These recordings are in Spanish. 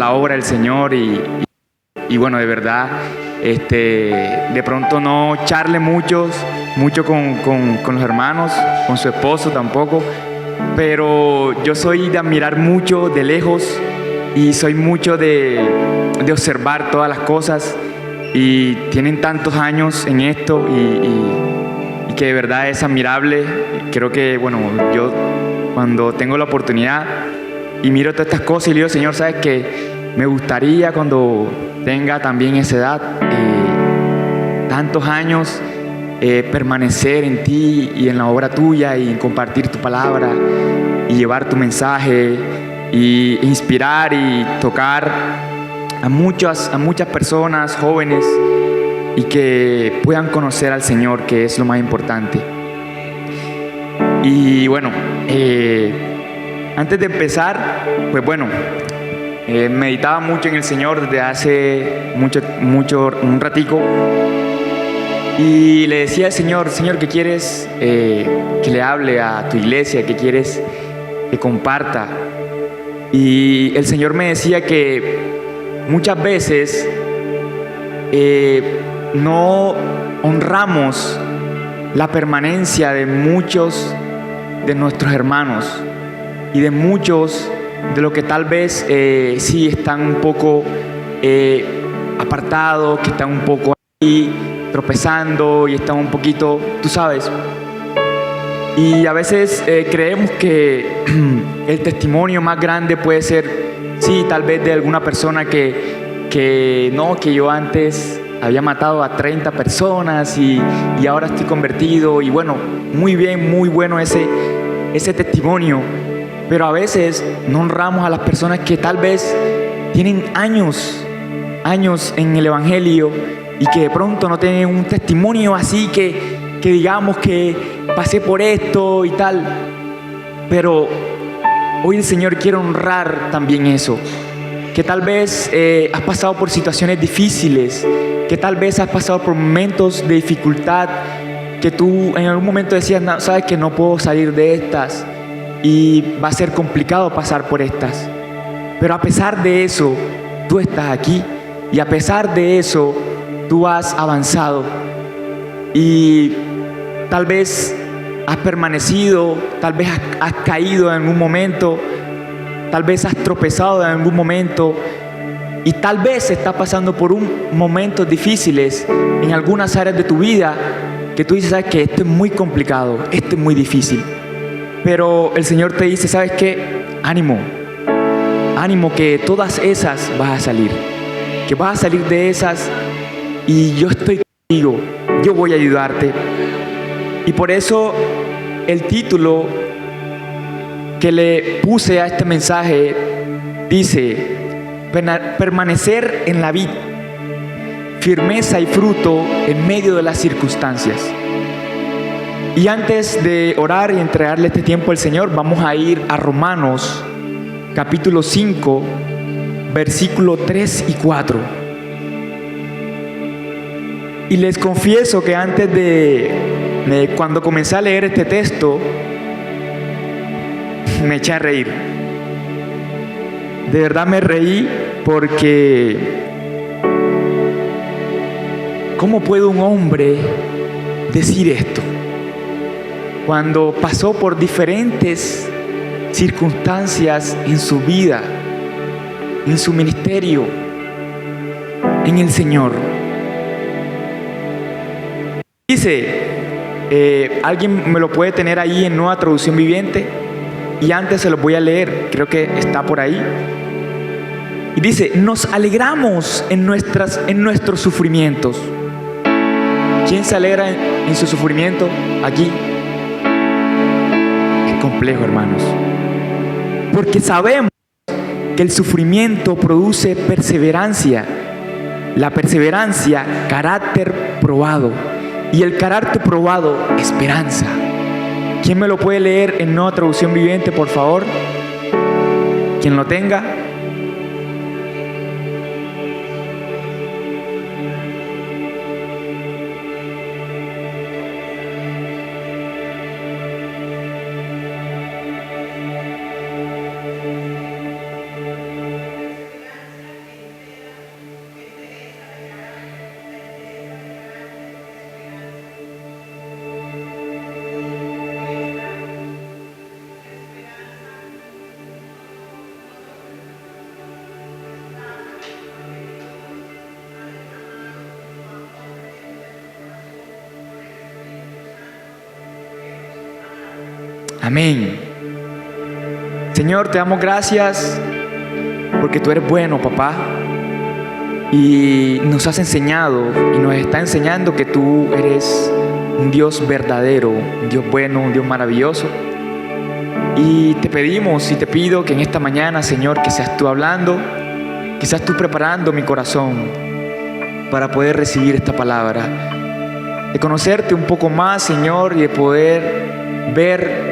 la obra del Señor y bueno, de verdad, de pronto no charle mucho con los hermanos, con su esposo tampoco, pero yo soy de admirar mucho de lejos y soy mucho de observar todas las cosas y tienen tantos años en esto y que de verdad es admirable. Creo que, bueno, yo cuando tengo la oportunidad y miro todas estas cosas y le digo, Señor, ¿sabes qué? Me gustaría cuando tenga también esa edad, tantos años, permanecer en ti y en la obra tuya y en compartir tu palabra y llevar tu mensaje y inspirar y tocar a muchas personas jóvenes y que puedan conocer al Señor, que es lo más importante. Y bueno, antes de empezar, pues bueno, meditaba mucho en el Señor desde hace un ratico y le decía al Señor, Señor, ¿qué quieres que le hable a tu iglesia? ¿Qué quieres que comparta? Y el Señor me decía que muchas veces no honramos la permanencia de muchos de nuestros hermanos y de muchos de los que tal vez sí están un poco apartados, que están un poco ahí tropezando y están un poquito, tú sabes. Y a veces creemos que el testimonio más grande puede ser, sí, tal vez de alguna persona que yo antes había matado a 30 personas y ahora estoy convertido. Y bueno, muy bien, muy bueno ese testimonio. Pero a veces no honramos a las personas que tal vez tienen años en el Evangelio y que de pronto no tienen un testimonio así que digamos que pasé por esto y tal. Pero hoy el Señor quiere honrar también eso. Que tal vez has pasado por situaciones difíciles, que tal vez has pasado por momentos de dificultad, que tú en algún momento decías, no, sabes que no puedo salir de estas y va a ser complicado pasar por estas. Pero a pesar de eso, tú estás aquí y a pesar de eso, tú has avanzado y tal vez has permanecido, tal vez has caído en algún momento, tal vez has tropezado en algún momento y tal vez estás pasando por momentos difíciles en algunas áreas de tu vida que tú dices, sabes que esto es muy complicado, esto es muy difícil. Pero el Señor te dice, ¿sabes qué? Ánimo, que todas esas vas a salir, que vas a salir de esas y yo estoy contigo, yo voy a ayudarte. Y por eso el título que le puse a este mensaje dice, permanecer en la vid, firmeza y fruto en medio de las circunstancias. Y antes de orar y entregarle este tiempo al Señor, vamos a ir a Romanos capítulo 5, versículos 3 y 4. Y les confieso que antes cuando comencé a leer este texto, me eché a reír. De verdad me reí porque ¿cómo puede un hombre decir esto? Cuando pasó por diferentes circunstancias en su vida, en su ministerio, en el Señor. Dice, alguien me lo puede tener ahí en Nueva Traducción Viviente y antes se lo voy a leer, creo que está por ahí. Y dice, nos alegramos en nuestros sufrimientos. ¿Quién se alegra en su sufrimiento aquí? Complejo, hermanos, porque sabemos que el sufrimiento produce perseverancia, la perseverancia carácter probado y el carácter probado esperanza. ¿Quién me lo puede leer en Nueva Traducción Viviente, por favor? ¿Quién lo tenga? Amén. Señor, te damos gracias porque tú eres bueno, papá. Y nos has enseñado y nos está enseñando que tú eres un Dios verdadero, un Dios bueno, un Dios maravilloso. Y te pedimos y te pido que en esta mañana, Señor, que seas tú hablando, que seas tú preparando mi corazón para poder recibir esta palabra. De conocerte un poco más, Señor, y de poder ver,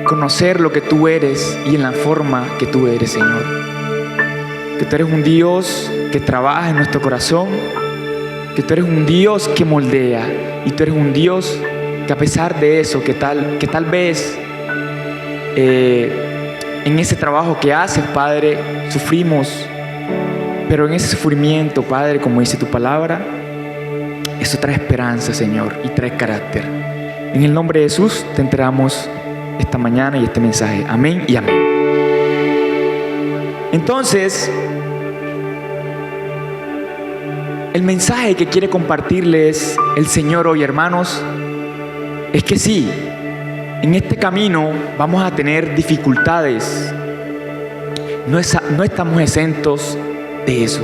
conocer lo que tú eres y en la forma que tú eres, Señor. Que tú eres un Dios que trabaja en nuestro corazón, que tú eres un Dios que moldea y tú eres un Dios que a pesar de eso, que tal vez en ese trabajo que haces, Padre, sufrimos, pero en ese sufrimiento, Padre, como dice tu palabra, eso trae esperanza, Señor, y trae carácter. En el nombre de Jesús te entregamos esta mañana y este mensaje. Amén y amén. Entonces, el mensaje que quiere compartirles el Señor hoy, hermanos, es que sí, en este camino vamos a tener dificultades. No estamos exentos de eso.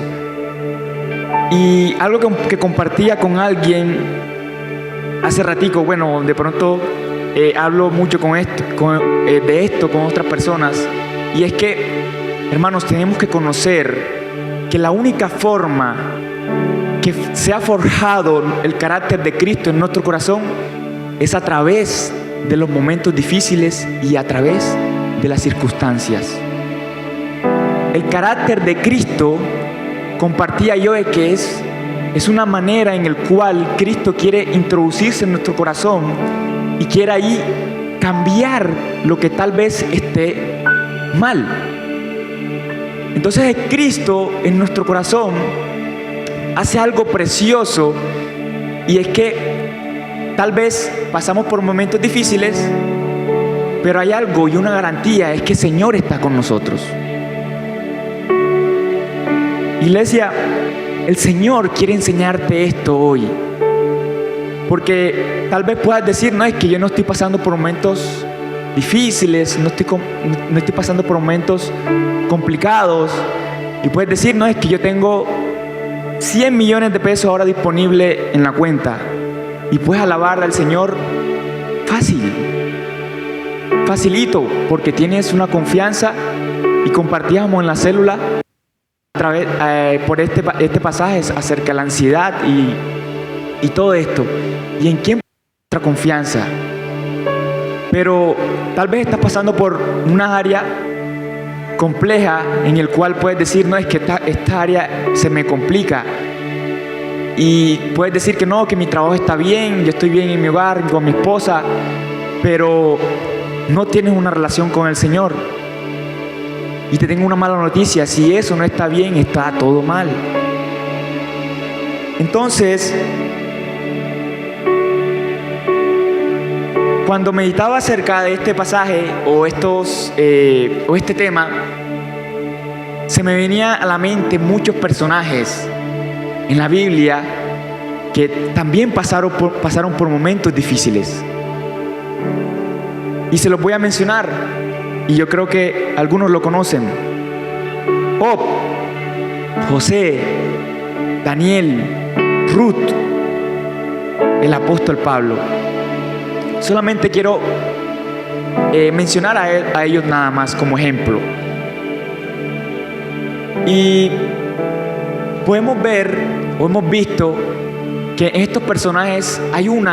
Y algo que compartía con alguien hace ratico, bueno, de pronto hablo mucho de esto con otras personas, y es que, hermanos, tenemos que conocer que la única forma que se ha forjado el carácter de Cristo en nuestro corazón es a través de los momentos difíciles y a través de las circunstancias. El carácter de Cristo, compartía yo, de que es una manera en la cual Cristo quiere introducirse en nuestro corazón y quiere ahí cambiar lo que tal vez esté mal. Entonces Cristo en nuestro corazón hace algo precioso, y es que tal vez pasamos por momentos difíciles, pero hay algo y una garantía, es que el Señor está con nosotros. Iglesia, el Señor quiere enseñarte esto hoy, porque tal vez puedas decir, no, es que yo no estoy pasando por momentos difíciles, no estoy pasando por momentos complicados, y puedes decir, no, es que yo tengo 100 millones de pesos ahora disponibles en la cuenta, y puedes alabar al Señor facilito, porque tienes una confianza. Y compartíamos en la célula a través, por este pasaje acerca de la ansiedad y todo esto, y en quién nuestra confianza. Pero tal vez estás pasando por una área compleja en el cual puedes decir, no, es que esta área se me complica. Y puedes decir que no, que mi trabajo está bien, yo estoy bien en mi hogar, con mi esposa, pero no tienes una relación con el Señor. Y te tengo una mala noticia, si eso no está bien, está todo mal. Entonces, cuando meditaba acerca de este pasaje o este tema, se me venía a la mente muchos personajes en la Biblia que también pasaron por momentos difíciles. Y se los voy a mencionar, y yo creo que algunos lo conocen. Job, José, Daniel, Ruth, el apóstol Pablo. Solamente quiero mencionar a ellos nada más como ejemplo. Y podemos ver o hemos visto que en estos personajes hay un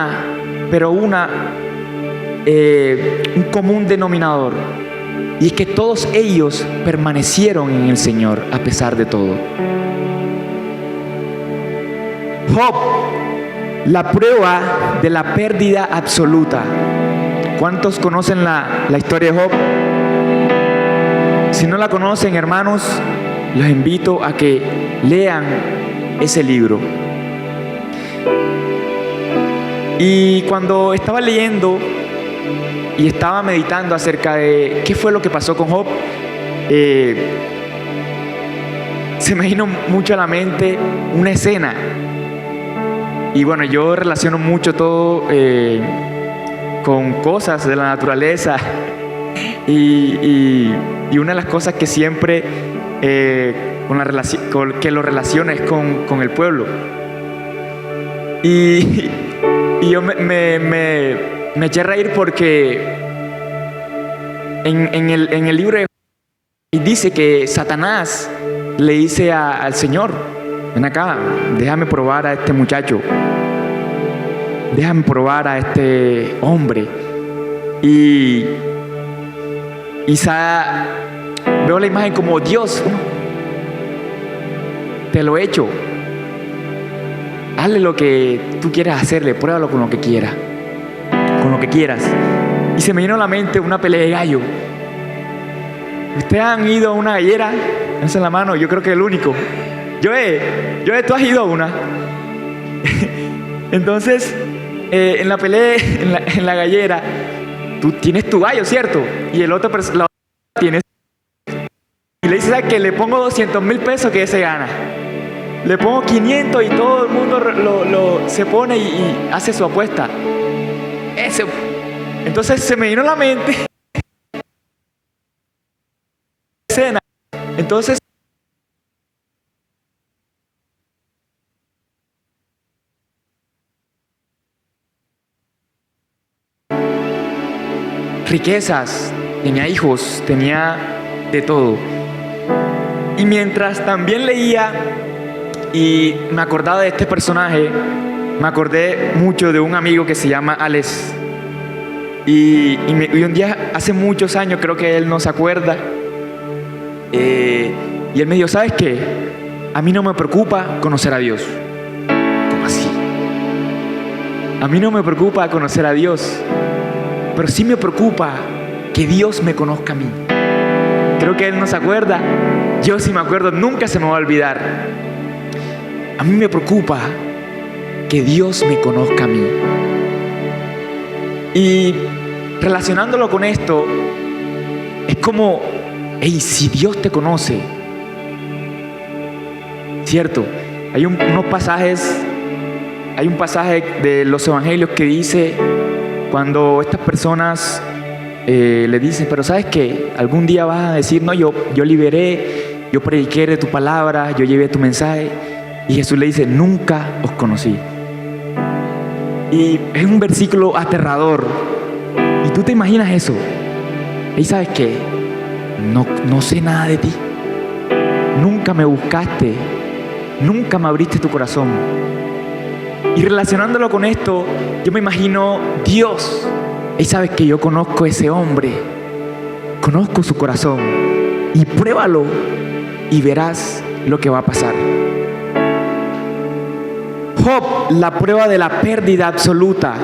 común denominador, y es que todos ellos permanecieron en el Señor a pesar de todo. Job, la prueba de la pérdida absoluta. ¿Cuántos conocen la historia de Job? Si no la conocen, hermanos, los invito a que lean ese libro. Y cuando estaba leyendo y estaba meditando acerca de qué fue lo que pasó con Job, se me vino mucho a la mente una escena. Y bueno, yo relaciono mucho todo con cosas de la naturaleza y una de las cosas que siempre que lo relaciona es con el pueblo. Y yo me eché a reír porque en el libro de Job dice que Satanás le dice al Señor: ven acá, déjame probar a este muchacho, déjame probar a este hombre. Y veo la imagen como: Dios, te lo he hecho, hazle lo que tú quieras hacerle, pruébalo con lo que quieras, Y se me vino a la mente una pelea de gallo. ¿Ustedes han ido a una gallera? Alcen la mano, yo creo que es el único. Joe, tú has ido a una. Entonces, en la pelea, en la gallera, tú tienes tu gallo, ¿cierto? Y la otra persona tiene. Y le dices que le pongo 200,000 pesos que ese gana. Le pongo 500 y todo el mundo se pone y hace su apuesta. Entonces se me vino a la mente escena. Entonces riquezas, tenía hijos, tenía de todo. Y mientras también leía y me acordaba de este personaje, me acordé mucho de un amigo que se llama Alex. Y un día, hace muchos años, creo que él no se acuerda, y él me dijo: ¿sabes qué? A mí no me preocupa conocer a Dios. ¿Cómo así? A mí no me preocupa conocer a Dios, pero sí me preocupa que Dios me conozca a mí. Creo que él no se acuerda. Yo sí me acuerdo, nunca se me va a olvidar. A mí me preocupa que Dios me conozca a mí. Y relacionándolo con esto, es como: si Dios te conoce, ¿cierto? Hay un pasaje de los evangelios que dice, cuando estas personas le dicen: pero ¿sabes qué? Algún día vas a decir: no, yo liberé, yo prediqué de tu palabra, yo llevé tu mensaje. Y Jesús le dice: nunca os conocí. Y es un versículo aterrador. Y tú te imaginas eso. ¿Y sabes qué? No sé nada de ti. Nunca me buscaste. Nunca me abriste tu corazón. Y relacionándolo con esto, yo me imagino Dios. Y sabes que yo conozco a ese hombre. Conozco su corazón. Y pruébalo y verás lo que va a pasar. Job, la prueba de la pérdida absoluta.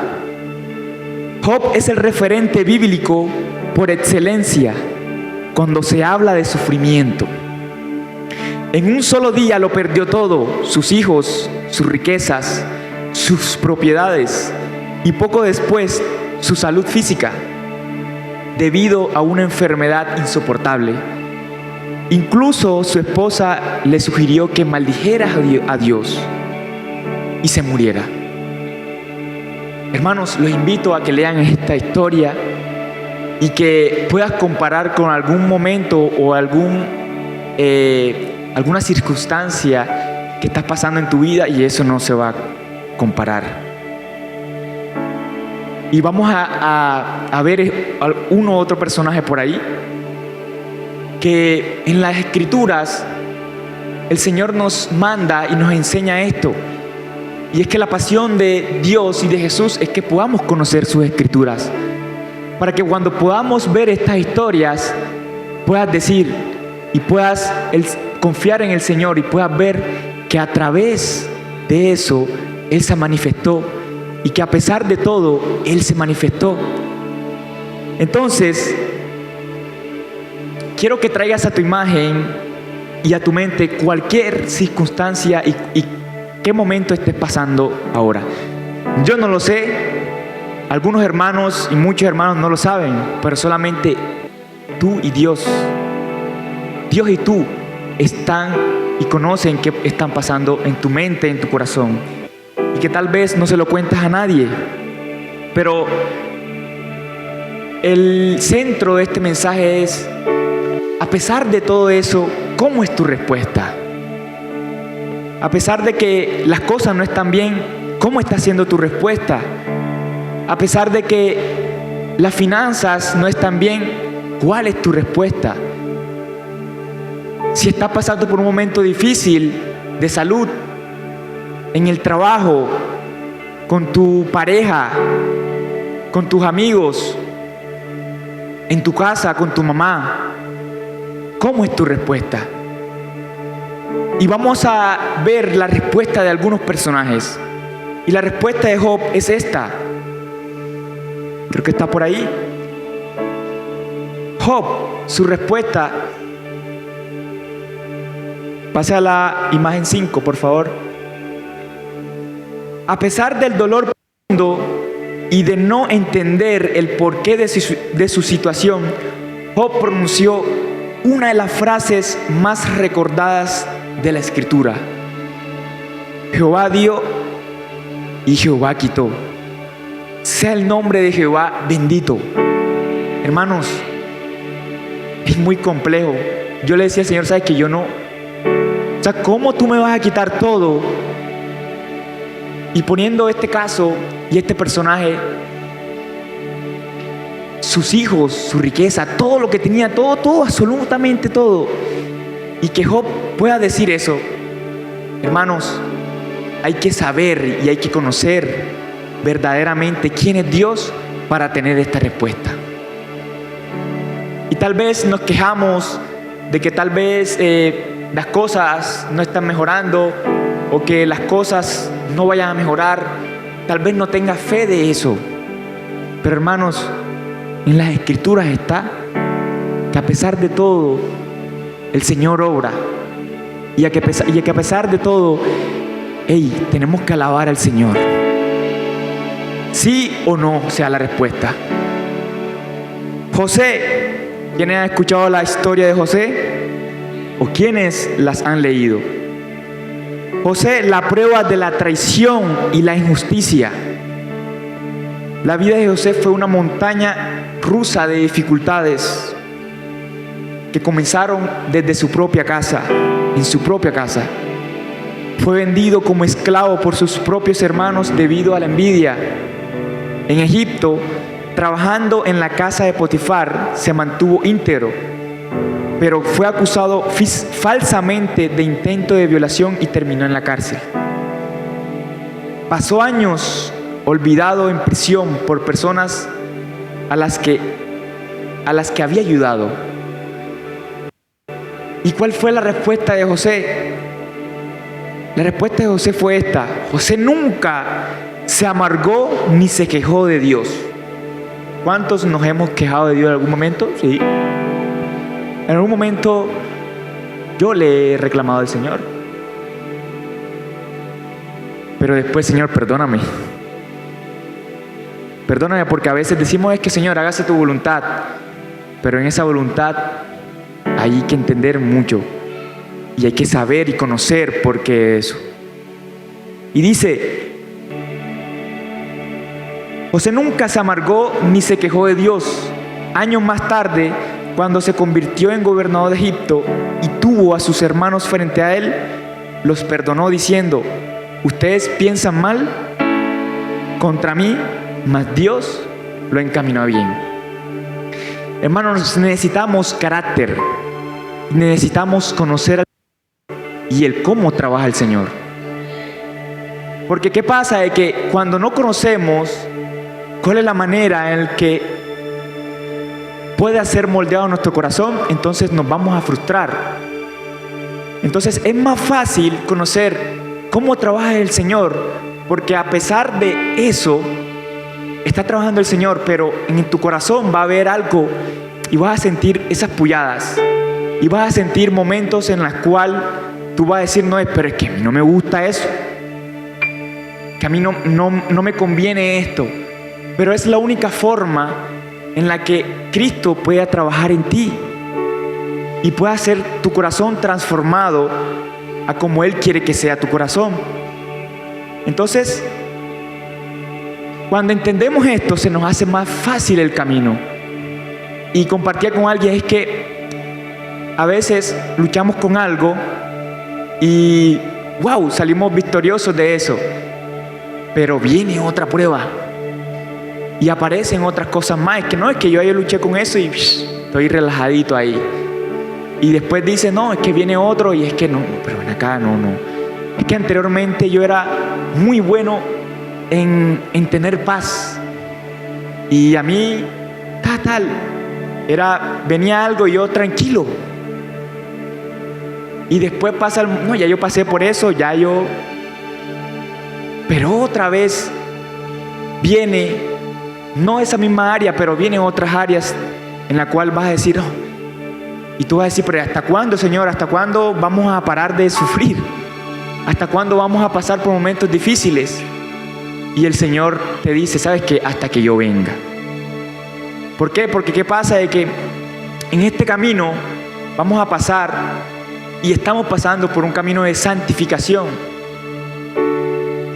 Job es el referente bíblico por excelencia cuando se habla de sufrimiento. En un solo día lo perdió todo: sus hijos, sus riquezas, sus propiedades y poco después su salud física, debido a una enfermedad insoportable. Incluso su esposa le sugirió que maldijera a Dios y se muriera. Hermanos, los invito a que lean esta historia y que puedas comparar con algún momento o alguna circunstancia que estás pasando en tu vida, y eso no se va a comparar. Y vamos a ver uno u otro personaje por ahí que en las Escrituras el Señor nos manda y nos enseña esto. Y es que la pasión de Dios y de Jesús es que podamos conocer sus Escrituras, para que cuando podamos ver estas historias puedas decir y puedas confiar en el Señor y puedas ver que a través de eso Él se manifestó y que a pesar de todo Él se manifestó. Entonces, quiero que traigas a tu imagen y a tu mente cualquier circunstancia y qué momento estés pasando ahora. Yo no lo sé, algunos hermanos y muchos hermanos no lo saben, pero solamente tú y Dios y tú están y conocen qué están pasando en tu mente, en tu corazón, y que tal vez no se lo cuentas a nadie, pero el centro de este mensaje es, a pesar de todo eso, ¿cómo es tu respuesta? A pesar de que las cosas no están bien, ¿cómo está siendo tu respuesta? A pesar de que las finanzas no están bien, ¿cuál es tu respuesta? Si estás pasando por un momento difícil de salud, en el trabajo, con tu pareja, con tus amigos, en tu casa, con tu mamá, ¿cómo es tu respuesta? Y vamos a ver la respuesta de algunos personajes. Y la respuesta de Job es esta. Creo que está por ahí. Job, su respuesta. Pase a la imagen 5, por favor. A pesar del dolor profundo y de no entender el porqué de su situación, Job pronunció una de las frases más recordadas de la Escritura. Jehová dio y Jehová quitó. Sea el nombre de Jehová bendito. Hermanos, es muy complejo. Yo le decía al Señor, ¿sabes que yo no? O sea, ¿cómo tú me vas a quitar todo? Y poniendo este caso y este personaje, sus hijos, su riqueza, todo lo que tenía, todo, absolutamente todo. Y que Job pueda decir eso. Hermanos, hay que saber y hay que conocer verdaderamente quién es Dios para tener esta respuesta. Y tal vez nos quejamos de que tal vez las cosas no están mejorando o que las cosas no vayan a mejorar. Tal vez no tenga fe de eso. Pero hermanos, en las Escrituras está que a pesar de todo, el Señor obra. Y que a pesar de todo, tenemos que alabar al Señor. Sí o no sea la respuesta. José, ¿quiénes han escuchado la historia de José? ¿O quiénes las han leído? José, la prueba de la traición y la injusticia. La vida de José fue una montaña rusa de dificultades que comenzaron desde su propia casa, en su propia casa. Fue vendido como esclavo por sus propios hermanos debido a la envidia. En Egipto, trabajando en la casa de Potifar, se mantuvo íntegro, pero fue acusado falsamente de intento de violación y terminó en la cárcel. Pasó años olvidado en prisión por personas a las que había ayudado. ¿Y cuál fue la respuesta de José? La respuesta de José fue esta. José nunca se amargó ni se quejó de Dios. ¿Cuántos nos hemos quejado de Dios en algún momento? Sí. En algún momento yo le he reclamado al Señor. Pero después, Señor, perdóname. Perdóname porque a veces decimos es que Señor, hágase tu voluntad. Pero en esa voluntad hay que entender mucho. Y hay que saber y conocer por qué eso. Y dice, José nunca se amargó ni se quejó de Dios. Años más tarde, cuando se convirtió en gobernador de Egipto y tuvo a sus hermanos frente a él, los perdonó diciendo, ustedes piensan mal contra mí, mas Dios lo encaminó bien. Hermanos, necesitamos carácter, necesitamos conocer y el cómo trabaja el Señor. Porque ¿qué pasa? Es que cuando no conocemos cuál es la manera en la que puede ser moldeado nuestro corazón, entonces nos vamos a frustrar. Entonces es más fácil conocer cómo trabaja el Señor, porque a pesar de eso, está trabajando el Señor, pero en tu corazón va a haber algo y vas a sentir esas pulladas. Y vas a sentir momentos en los cuales tú vas a decir, no, pero es que a mí no me gusta eso. Que a mí no me conviene esto. Pero es la única forma en la que Cristo pueda trabajar en ti. Y pueda hacer tu corazón transformado a como Él quiere que sea tu corazón. Entonces, cuando entendemos esto, se nos hace más fácil el camino. y compartía con alguien es que a veces luchamos con algo y wow, salimos victoriosos de eso, pero viene otra prueba y aparecen otras cosas más. Es que no, es que yo ya luché con eso y estoy relajadito ahí, y después dice no, es que viene otro y es que no, pero ven acá, no, es que anteriormente yo era muy bueno en tener paz, y a mí venía algo y yo tranquilo, y después pasa no, ya yo pasé por eso, pero otra vez viene, no esa misma área, pero vienen otras áreas en la cual vas a decir, y tú vas a decir, pero ¿hasta cuándo, Señor? ¿Hasta cuándo vamos a parar de sufrir? ¿Hasta cuándo vamos a pasar por momentos difíciles? Y el Señor te dice, ¿sabes qué? Hasta que yo venga. ¿Por qué? Porque ¿qué pasa? De que en este camino vamos a pasar, y estamos pasando por un camino de santificación,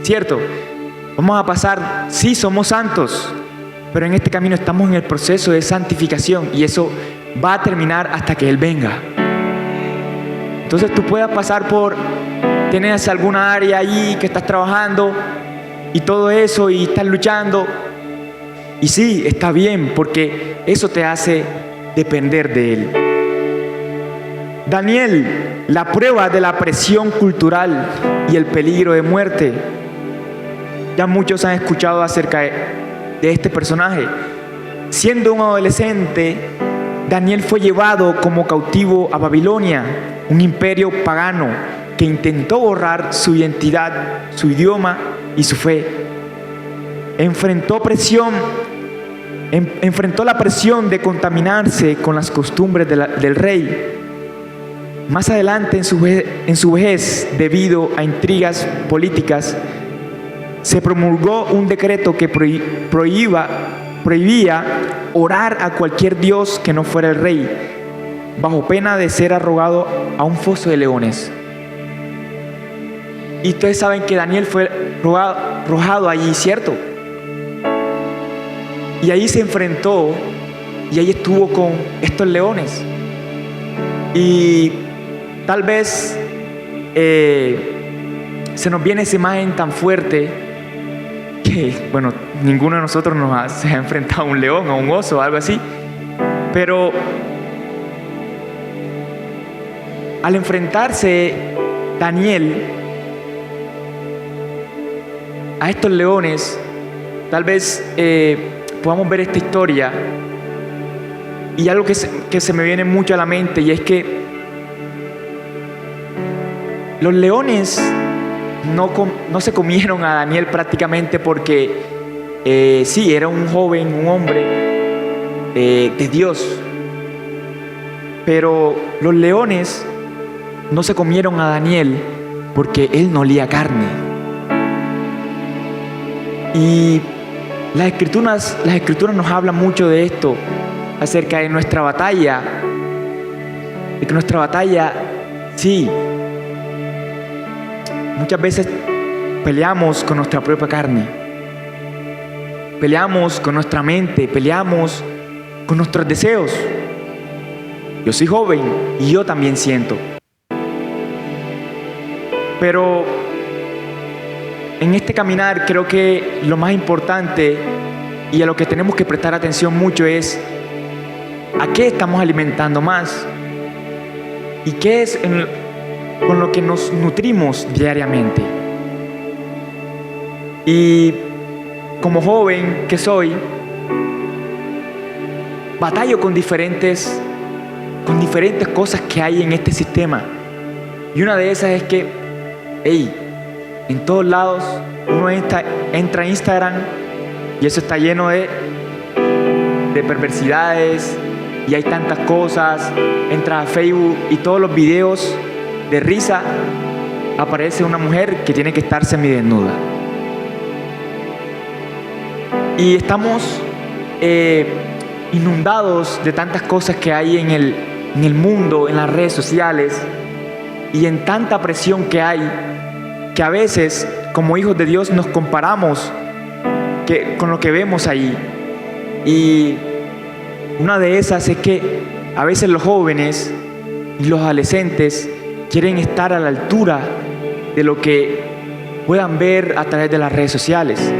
¿cierto? Vamos a pasar, sí, somos santos, pero en este camino estamos en el proceso de santificación, y eso va a terminar hasta que Él venga. Entonces tú puedas pasar tienes alguna área ahí que estás trabajando y todo eso, y estás luchando, y sí, está bien, porque eso te hace depender de Él. Daniel, la prueba de la presión cultural y el peligro de muerte. Ya muchos han escuchado acerca de este personaje. Siendo un adolescente, Daniel fue llevado como cautivo a Babilonia, un imperio pagano que intentó borrar su identidad, su idioma y su fe. Enfrentó la presión de contaminarse con las costumbres del rey. Más adelante, en su vejez, debido a intrigas políticas, se promulgó un decreto que prohibía orar a cualquier dios que no fuera el rey, bajo pena de ser arrojado a un foso de leones. Y ustedes saben que Daniel fue arrojado allí, ¿cierto? Y ahí se enfrentó, y ahí estuvo con estos leones. Y tal vez se nos viene esa imagen tan fuerte que, bueno, ninguno de nosotros se ha enfrentado a un león o a un oso o algo así, pero al enfrentarse Daniel a estos leones, tal vez podamos ver esta historia, y algo que se me viene mucho a la mente, y es que los leones no se comieron a Daniel prácticamente porque sí, era un joven, un hombre de Dios, pero los leones no se comieron a Daniel porque él no olía carne. Y las escrituras nos hablan mucho de esto, acerca de nuestra batalla, de que nuestra batalla, sí, muchas veces peleamos con nuestra propia carne, peleamos con nuestra mente, peleamos con nuestros deseos. Yo soy joven y yo también siento. Pero en este caminar creo que lo más importante y a lo que tenemos que prestar atención mucho es a qué estamos alimentando más y qué es con lo que nos nutrimos diariamente. Y como joven que soy, batallo con diferentes cosas que hay en este sistema. Y una de esas es que, en todos lados uno entra a Instagram y eso está lleno de perversidades, y hay tantas cosas. Entra a Facebook y todos los videos de risa aparece una mujer que tiene que estar semidesnuda. Y estamos inundados de tantas cosas que hay en el mundo, en las redes sociales, y en tanta presión que hay, que a veces como hijos de Dios nos comparamos con lo que vemos ahí. Y Una de esas es que a veces los jóvenes y los adolescentes quieren estar a la altura de lo que puedan ver a través de las redes sociales.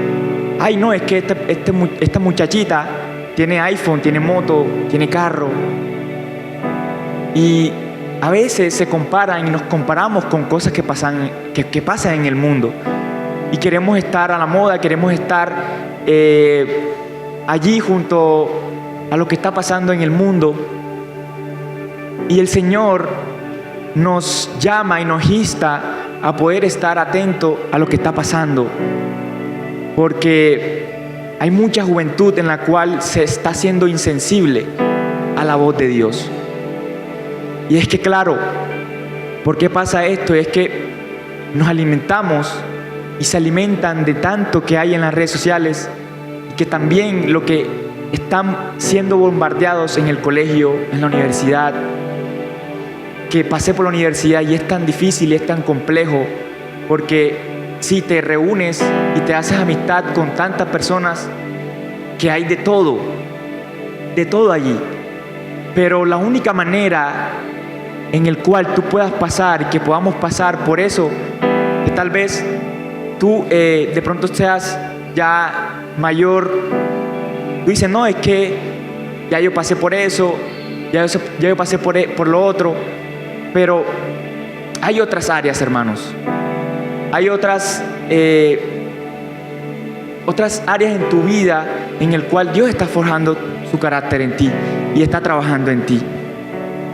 Ay, no, es que esta muchachita tiene iPhone, tiene moto, tiene carro. Y a veces se comparan y nos comparamos con cosas que pasan en el mundo. Y queremos estar a la moda, queremos estar allí junto a lo que está pasando en el mundo. Y el Señor nos llama y nos insta a poder estar atento a lo que está pasando. Porque hay mucha juventud en la cual se está siendo insensible a la voz de Dios. Y es que claro, ¿por qué pasa esto? Es que nos alimentamos y se alimentan de tanto que hay en las redes sociales, y que también lo que están siendo bombardeados en el colegio, en la universidad, que pasé por la universidad y es tan difícil y es tan complejo, porque si te reúnes y te haces amistad con tantas personas, que hay de todo allí, pero la única manera en el cual tú puedas pasar, que podamos pasar por eso, que tal vez tú de pronto seas ya mayor, tú dices, no, es que ya yo pasé por eso, ya yo pasé por lo otro, pero hay otras áreas, hermanos, hay otras áreas en tu vida en el cual Dios está forjando su carácter en ti y está trabajando en ti.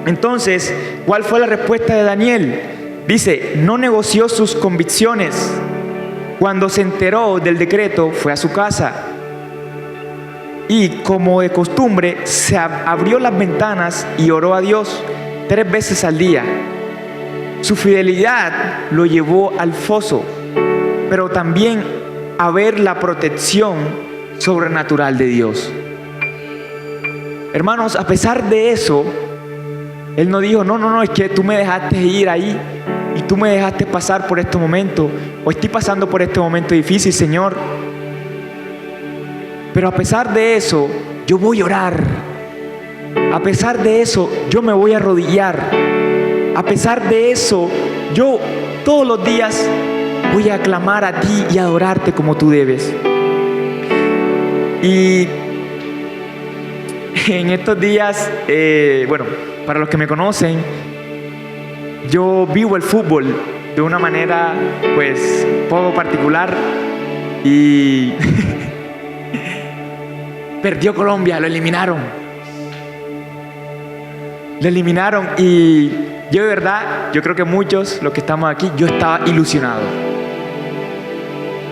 Entonces, ¿cuál fue la respuesta de Daniel? Dice, no negoció sus convicciones. Cuando se enteró del decreto, fue a su casa y, como de costumbre, se abrió las ventanas y oró a Dios 3 veces al día. Su fidelidad lo llevó al foso, pero también a ver la protección sobrenatural de Dios. Hermanos, a pesar de eso, él no dijo, no, es que tú me dejaste ir ahí y tú me dejaste pasar por este momento, o estoy pasando por este momento difícil, Señor. Pero a pesar de eso, yo voy a orar. A pesar de eso, yo me voy a arrodillar. A pesar de eso, yo todos los días voy a clamar a ti y adorarte como tú debes. Y en estos días, para los que me conocen, yo vivo el fútbol de una manera pues poco particular y perdió Colombia, lo eliminaron y yo de verdad, yo creo que muchos, los que estamos aquí, yo estaba ilusionado.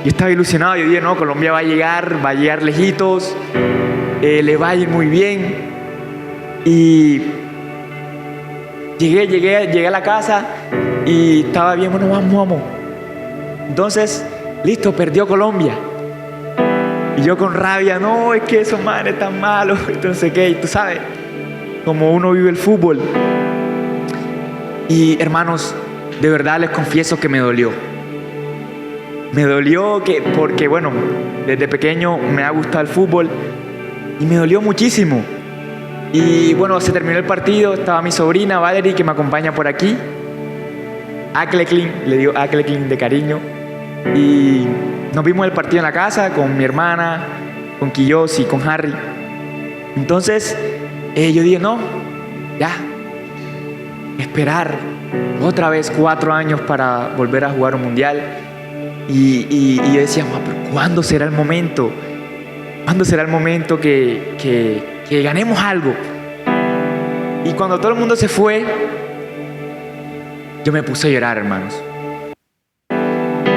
Yo dije, no, Colombia va a llegar lejitos, le va a ir muy bien. Y llegué a la casa y estaba bien, bueno, vamos. Entonces, listo, perdió Colombia. Y yo con rabia, no, es que esos manes tan malos, entonces qué, y tú sabes, como uno vive el fútbol. Y hermanos, de verdad les confieso que me dolió. Porque bueno, desde pequeño me ha gustado el fútbol y me dolió muchísimo. Y bueno, se terminó el partido, estaba mi sobrina Valerie, que me acompaña por aquí. Akleklin, le digo Akleklin de cariño. Y nos vimos el partido en la casa con mi hermana, con Kiyoshi, con Harry. Entonces, yo dije, no, ya, esperar otra vez 4 años para volver a jugar un mundial. Y yo decía, pero ¿cuándo será el momento? ¿Cuándo será el momento que ganemos algo? Y cuando todo el mundo se fue, yo me puse a llorar, hermanos.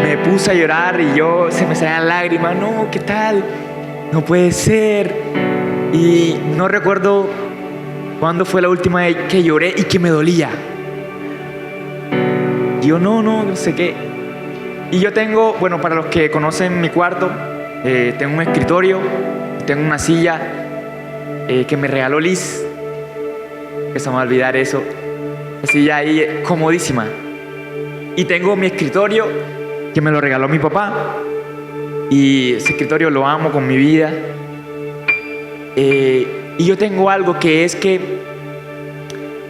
Me puse a llorar y se me salían lágrimas. No, ¿qué tal? No puede ser. Y no recuerdo cuándo fue la última vez que lloré y que me dolía. Yo no sé qué. Y yo tengo, bueno, para los que conocen mi cuarto, tengo un escritorio, tengo una silla que me regaló Liz, que se me va a olvidar eso, la silla ahí comodísima. Y tengo mi escritorio que me lo regaló mi papá, y ese escritorio lo amo con mi vida. Y yo tengo algo que es que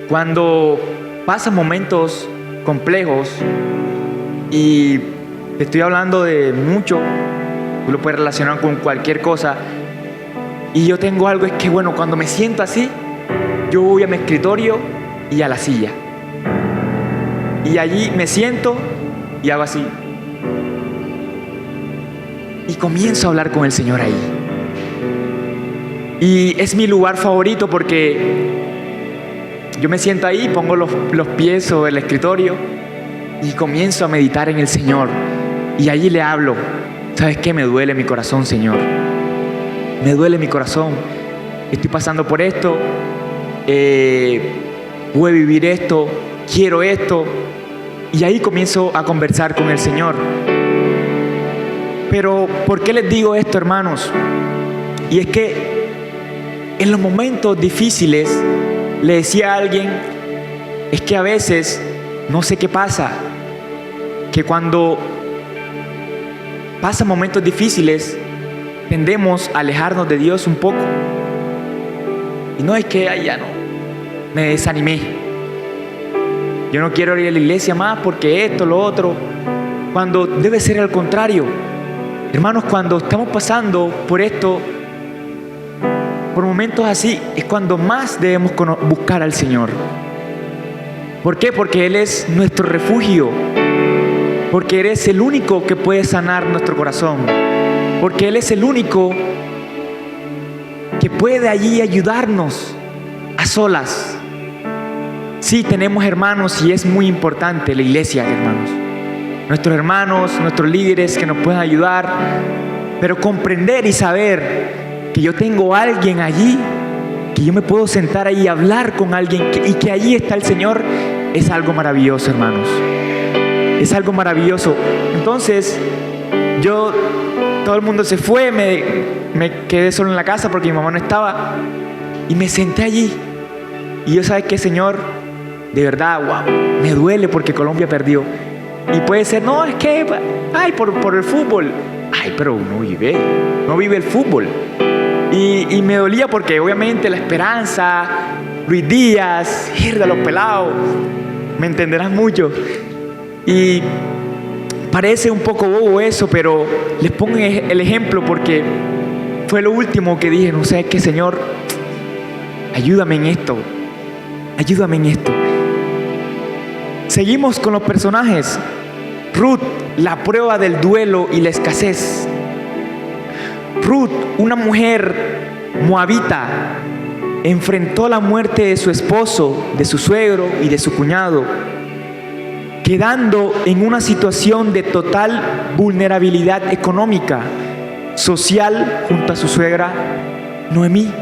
cuando pasan momentos complejos, y te estoy hablando de mucho, tú lo puedes relacionar con cualquier cosa, y yo tengo algo, es que bueno, cuando me siento así, yo voy a mi escritorio y a la silla, y allí me siento y hago así, y comienzo a hablar con el Señor ahí. Y es mi lugar favorito porque yo me siento ahí, pongo los pies sobre el escritorio y comienzo a meditar en el Señor. Y allí le hablo. ¿Sabes qué? Me duele mi corazón, Señor. Me duele mi corazón. Estoy pasando por esto. Voy a vivir esto. Quiero esto. Y ahí comienzo a conversar con el Señor. Pero, ¿por qué les digo esto, hermanos? Y es que en los momentos difíciles, le decía a alguien, es que a veces, no sé qué pasa, que cuando pasan momentos difíciles, tendemos a alejarnos de Dios un poco. Y no es que, ay, ya no, me desanimé. Yo no quiero ir a la iglesia más porque esto, lo otro. Cuando debe ser al contrario. Hermanos, cuando estamos pasando por esto, por momentos así, es cuando más debemos buscar al Señor. ¿Por qué? Porque Él es nuestro refugio. Porque Él es el único que puede sanar nuestro corazón. Porque Él es el único que puede allí ayudarnos a solas. Sí, tenemos hermanos y es muy importante la iglesia, hermanos. Nuestros hermanos, nuestros líderes que nos puedan ayudar. Pero comprender y saber que yo tengo a alguien allí, que yo me puedo sentar ahí y hablar con alguien y que allí está el Señor, es algo maravilloso, hermanos. Es algo maravilloso. Entonces, todo el mundo se fue, me quedé solo en la casa porque mi mamá no estaba y me senté allí. Y yo, ¿sabes qué, Señor? De verdad, wow, me duele porque Colombia perdió. Y puede ser, no, es que, ay, por el fútbol. Ay, pero no vive el fútbol. Y me dolía porque obviamente la esperanza, Luis Díaz, los pelados, me entenderás mucho. Y parece un poco bobo eso, pero les pongo el ejemplo porque fue lo último que dije. No sé qué, Señor, ayúdame en esto. Ayúdame en esto. Seguimos con los personajes. Ruth, la prueba del duelo y la escasez. Ruth, una mujer moabita, enfrentó la muerte de su esposo, de su suegro y de su cuñado, quedando en una situación de total vulnerabilidad económica, social, junto a su suegra Noemí.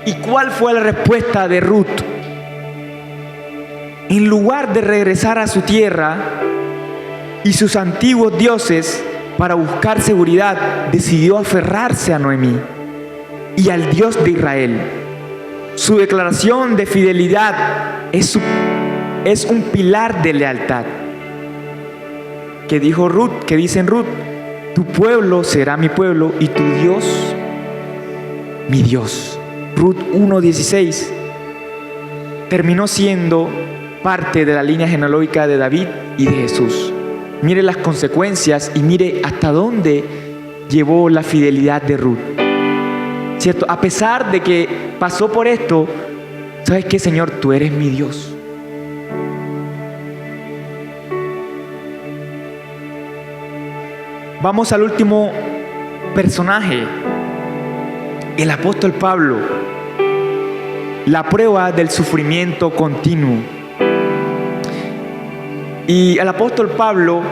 ¿Y cuál fue la respuesta de Ruth? En lugar de regresar a su tierra y sus antiguos dioses para buscar seguridad, decidió aferrarse a Noemí y al Dios de Israel. Su declaración de fidelidad es un pilar de lealtad. Que dijo Ruth, que dice en Ruth, tu pueblo será mi pueblo y tu Dios mi Dios. Ruth 1:16 terminó siendo parte de la línea genealógica de David y de Jesús. Mire las consecuencias y mire hasta dónde llevó la fidelidad de Ruth. ¿Cierto? A pesar de que pasó por esto, ¿sabes qué, Señor? Tú eres mi Dios. Vamos al último personaje, el apóstol Pablo. La prueba del sufrimiento continuo. Y el apóstol Pablo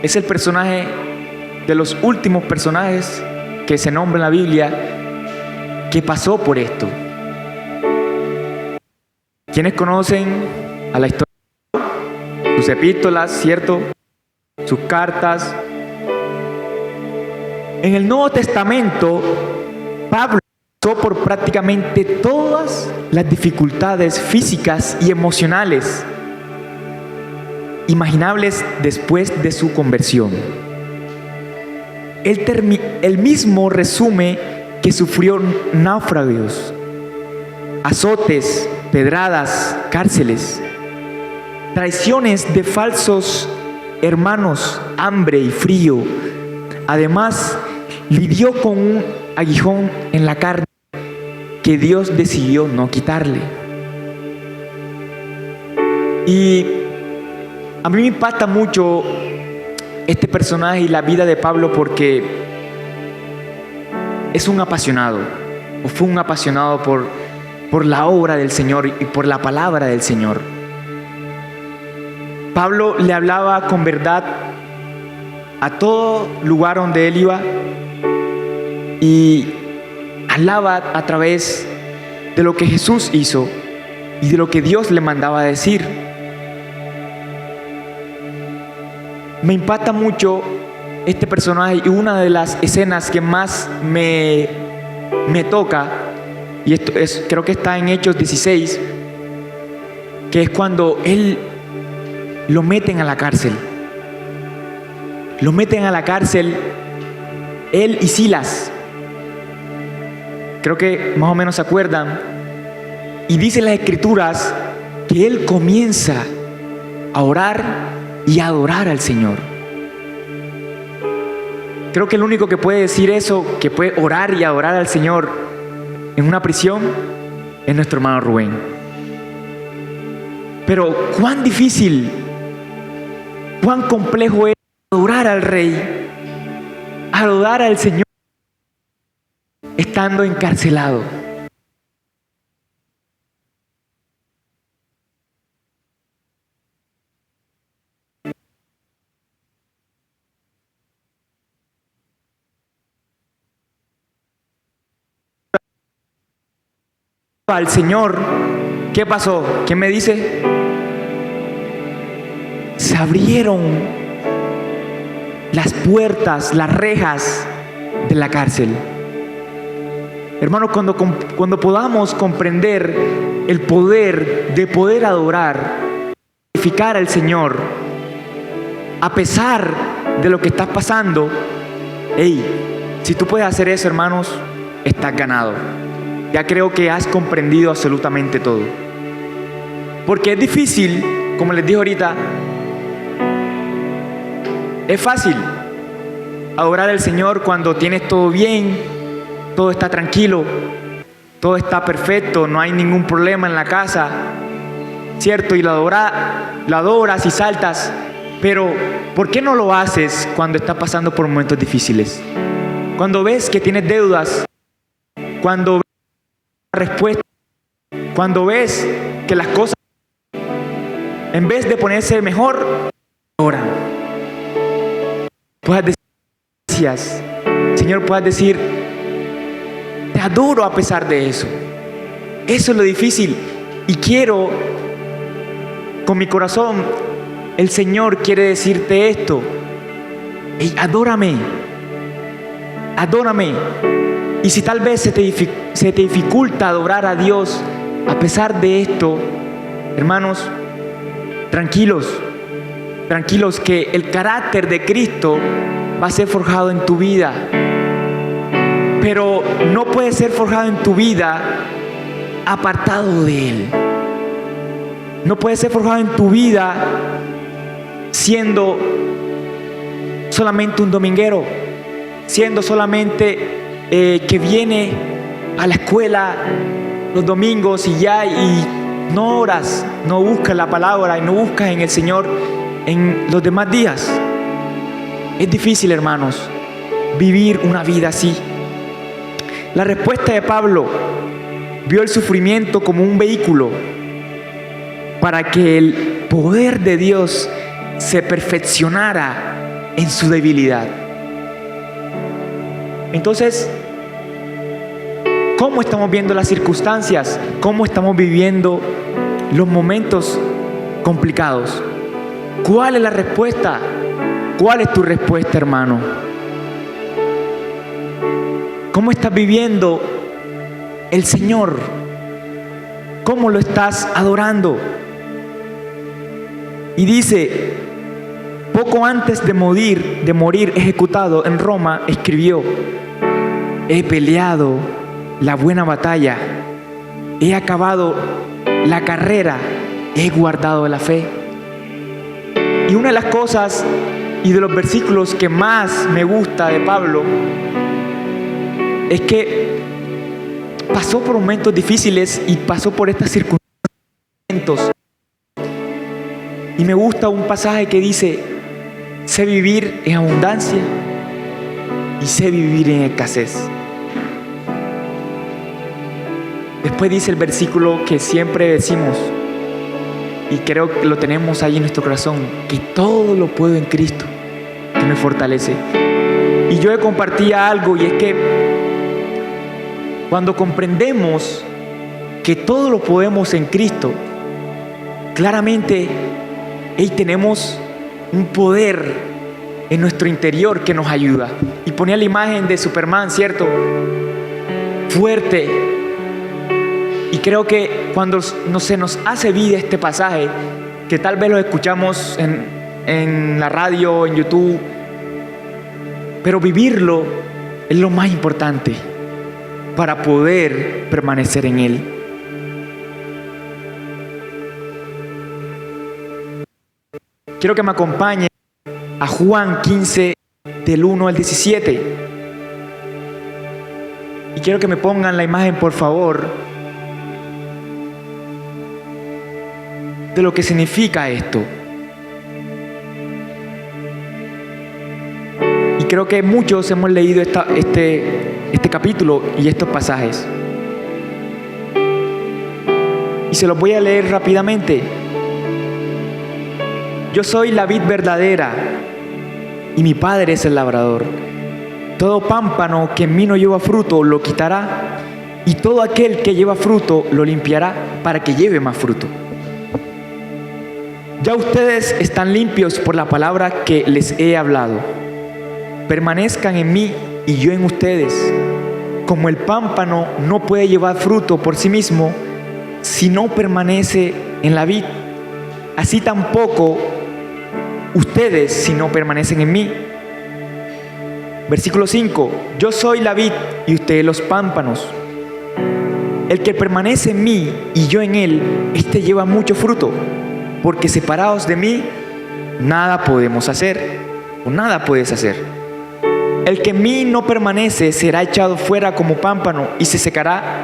es el personaje de los últimos personajes que se nombra en la Biblia que pasó por esto. ¿Quiénes conocen a la historia? Sus epístolas, ¿cierto? Sus cartas. En el Nuevo Testamento, Pablo pasó por prácticamente todas las dificultades físicas y emocionales imaginables después de su conversión. Él mismo resume que sufrió náufragos, azotes, pedradas, cárceles, traiciones de falsos hermanos, hambre y frío. Además, lidió con un aguijón en la carne que Dios decidió no quitarle. Y a mí me impacta mucho este personaje y la vida de Pablo porque es un apasionado, o fue un apasionado por la obra del Señor y por la palabra del Señor. Pablo le hablaba con verdad a todo lugar donde él iba y hablaba a través de lo que Jesús hizo y de lo que Dios le mandaba a decir. Me impacta mucho este personaje y una de las escenas que más me toca, y esto creo que está en Hechos 16, que es cuando él lo meten a la cárcel. Lo meten a la cárcel, él y Silas. Creo que más o menos se acuerdan. Y dice las Escrituras que él comienza a orar y a adorar al Señor. Creo que el único que puede decir eso, que puede orar y adorar al Señor en una prisión, es nuestro hermano Rubén. Pero cuán difícil, cuán complejo es adorar al Rey, adorar al Señor, estando encarcelado. Al Señor, ¿qué pasó? ¿Qué me dice? Se abrieron las puertas, las rejas de la cárcel. Hermanos, cuando podamos comprender el poder de poder adorar, glorificar al Señor, a pesar de lo que estás pasando, si tú puedes hacer eso, hermanos, estás ganado. Ya creo que has comprendido absolutamente todo. Porque es difícil, como les dije ahorita, es fácil adorar al Señor cuando tienes todo bien, todo está tranquilo, todo está perfecto, no hay ningún problema en la casa, ¿cierto? Y lo adoras y saltas. Pero, ¿por qué no lo haces cuando estás pasando por momentos difíciles? Cuando ves que tienes deudas, cuando ves respuesta, cuando ves que las cosas, en vez de ponerse mejor, oran. Puedas decir gracias, Señor, puedas decir te adoro a pesar de eso. Eso es lo difícil. Y quiero, con mi corazón, el Señor quiere decirte esto: adórame, adórame. Y si tal vez se te dificulta adorar a Dios a pesar de esto, hermanos, tranquilos que el carácter de Cristo va a ser forjado en tu vida. Pero no puede ser forjado en tu vida apartado de Él. No puede ser forjado en tu vida siendo solamente un dominguero, siendo solamente que viene a la escuela los domingos y no oras, no buscas la palabra y no buscas en el Señor en los demás días. Es difícil, hermanos, vivir una vida así. La respuesta de Pablo vio el sufrimiento como un vehículo para que el poder de Dios se perfeccionara en su debilidad. Entonces, ¿cómo estamos viendo las circunstancias? ¿Cómo estamos viviendo los momentos complicados? ¿Cuál es la respuesta? ¿Cuál es tu respuesta, hermano? ¿Cómo estás viviendo el Señor? ¿Cómo lo estás adorando? Y dice, poco antes de morir ejecutado en Roma, escribió: he peleado la buena batalla, he acabado la carrera, he guardado la fe. Y una de las cosas y de los versículos que más me gusta de Pablo es que pasó por momentos difíciles y pasó por estas circunstancias. Y me gusta un pasaje que dice: sé vivir en abundancia y sé vivir en escasez. Después dice el versículo que siempre decimos, y creo que lo tenemos ahí en nuestro corazón, que todo lo puedo en Cristo, que me fortalece. Y yo compartía algo, y es que cuando comprendemos que todo lo podemos en Cristo, claramente tenemos un poder en nuestro interior que nos ayuda. Y ponía la imagen de Superman, ¿cierto? Fuerte. Y creo que cuando se nos hace vida este pasaje, que tal vez lo escuchamos en la radio, en YouTube, pero vivirlo es lo más importante para poder permanecer en Él. Quiero que me acompañen a Juan 15, del 1 al 17. Y quiero que me pongan la imagen, por favor, de lo que significa esto. Y creo que muchos hemos leído este capítulo y estos pasajes. Y se los voy a leer rápidamente. Yo soy la vid verdadera y mi Padre es el labrador. Todo pámpano que en mí no lleva fruto lo quitará, y todo aquel que lleva fruto lo limpiará para que lleve más fruto. Ya ustedes están limpios por la palabra que les he hablado. Permanezcan en mí y yo en ustedes. Como el pámpano no puede llevar fruto por sí mismo si no permanece en la vid, así tampoco ustedes si no permanecen en mí. Versículo 5. Yo soy la vid y ustedes los pámpanos. El que permanece en mí y yo en él, éste lleva mucho fruto, porque separados de mí nada podemos hacer, o nada puedes hacer. El que en mí no permanece será echado fuera como pámpano y se secará,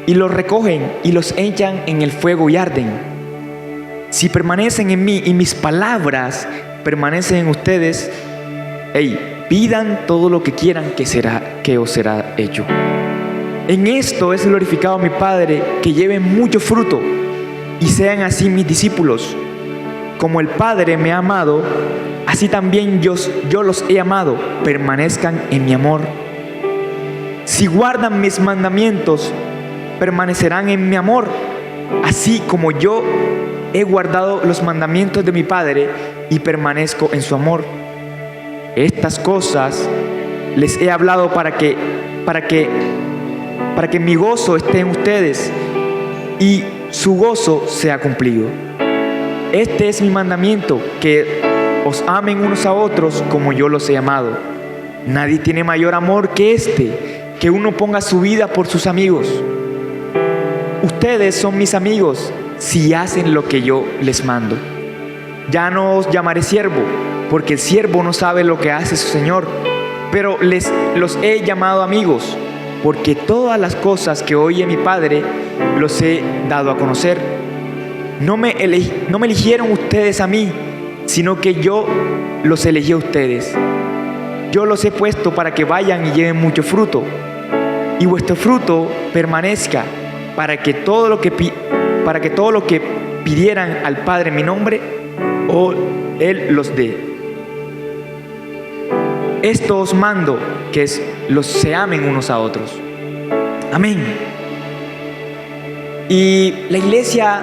y los recogen y los echan en el fuego y arden. Si permanecen en mí y mis palabras permanecen en ustedes, pidan todo lo que quieran que os será hecho. En esto es glorificado mi Padre, que lleven mucho fruto y sean así mis discípulos. Como el Padre me ha amado, así también yo los he amado. Permanezcan en mi amor. Si guardan mis mandamientos, permanecerán en mi amor, así como yo he guardado los mandamientos de mi Padre y permanezco en su amor. Estas cosas les he hablado para que mi gozo esté en ustedes y su gozo sea cumplido. Este es mi mandamiento, que os amen unos a otros como yo los he amado. Nadie tiene mayor amor que que uno ponga su vida por sus amigos. Ustedes son mis amigos si hacen lo que yo les mando. Ya no os llamaré siervo, porque el siervo no sabe lo que hace su señor, pero los he llamado amigos, porque todas las cosas que oye mi Padre los he dado a conocer. No me eligieron ustedes a mí, sino que yo los elegí a ustedes. Yo los he puesto para que vayan y lleven mucho fruto, y vuestro fruto permanezca, para que todo lo que pidieran al Padre en mi nombre, Él los dé. Esto os mando, que se amen unos a otros. Amén. Y en la iglesia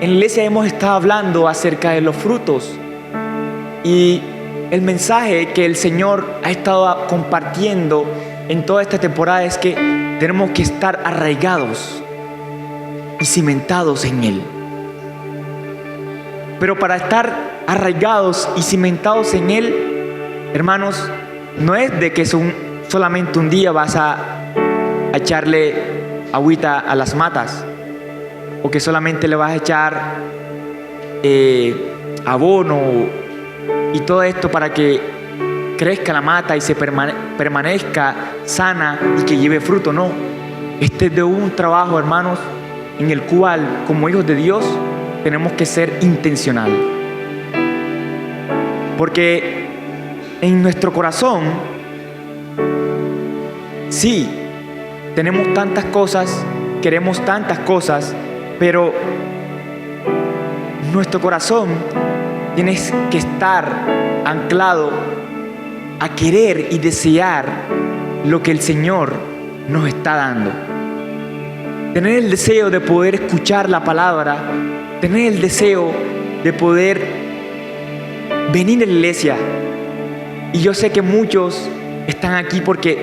hemos estado hablando acerca de los frutos, y el mensaje que el Señor ha estado compartiendo en toda esta temporada es que tenemos que estar arraigados y cimentados en Él. Pero para estar arraigados y cimentados en Él, hermanos, no es de que es un solamente un día vas a echarle agüita a las matas, o que solamente le vas a echar abono y todo esto para que crezca la mata y se permanezca sana y que lleve fruto. No, este es de un trabajo, hermanos, en el cual como hijos de Dios tenemos que ser intencionales, porque en nuestro corazón sí tenemos tantas cosas, queremos tantas cosas, pero nuestro corazón tiene que estar anclado a querer y desear lo que el Señor nos está dando. Tener el deseo de poder escuchar la palabra, tener el deseo de poder venir a la iglesia. Y yo sé que muchos están aquí porque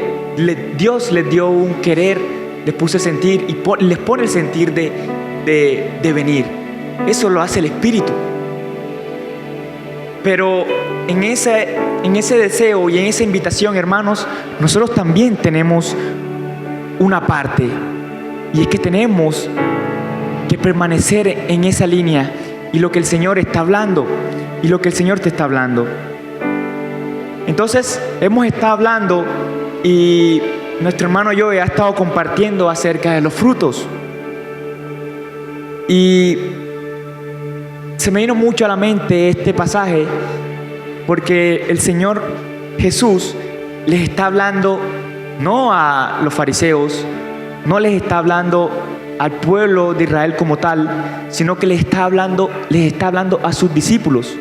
Dios les dio un querer, les puso el sentir y les pone el sentir de venir. Eso lo hace el Espíritu. Pero en ese deseo y en esa invitación, hermanos, nosotros también tenemos una parte, y es que tenemos que permanecer en esa línea y lo que el Señor está hablando y lo que el Señor te está hablando. Entonces hemos estado hablando y nuestro hermano Joey ha estado compartiendo acerca de los frutos, y se me vino mucho a la mente este pasaje porque el Señor Jesús les está hablando no a los fariseos, no les está hablando al pueblo de Israel como tal, sino que les está hablando a sus discípulos.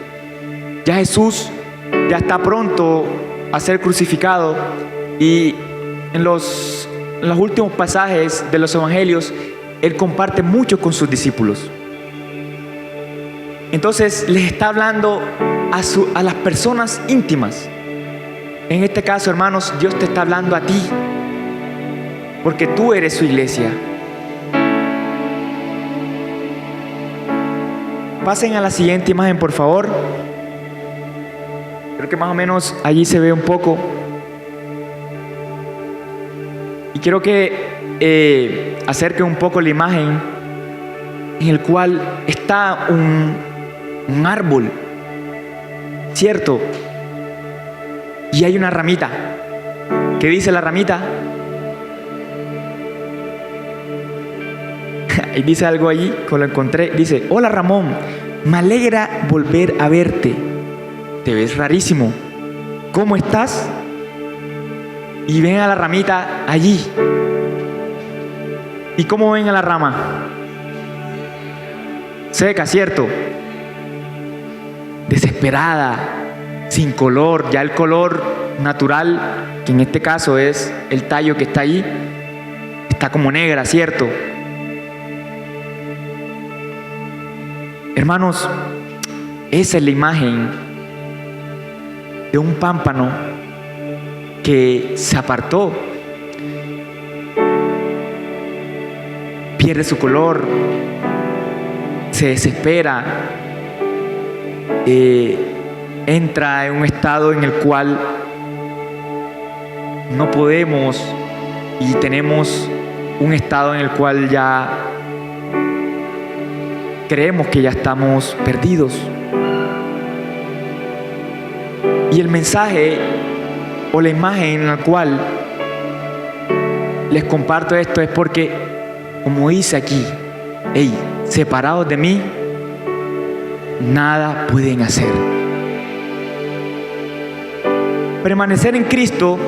Ya Jesús ya está pronto a ser crucificado, y en los últimos pasajes de los evangelios Él comparte mucho con sus discípulos. Entonces les está hablando a las personas íntimas. En este caso, hermanos, Dios te está hablando a ti, porque tú eres su iglesia. Pasen a la siguiente imagen, por favor. Creo que más o menos allí se ve un poco. Y quiero que acerque un poco la imagen en el cual está un árbol, ¿cierto? Y hay una ramita. ¿Qué dice la ramita? Y dice algo allí, que lo encontré. Dice: hola Ramón, me alegra volver a verte. Te ves rarísimo. ¿Cómo estás? Y ven a la ramita allí. ¿Y cómo ven a la rama? Seca, ¿cierto? Desesperada, sin color. Ya el color natural, que en este caso es el tallo que está ahí, está como negra, ¿cierto? Hermanos, esa es la imagen de un pámpano que se apartó, pierde su color, se desespera, entra en un estado en el cual no podemos, y tenemos un estado en el cual ya creemos que ya estamos perdidos. Y el mensaje o la imagen en la cual les comparto esto es porque, como dice aquí, separados de mí, nada pueden hacer. Permanecer en Cristo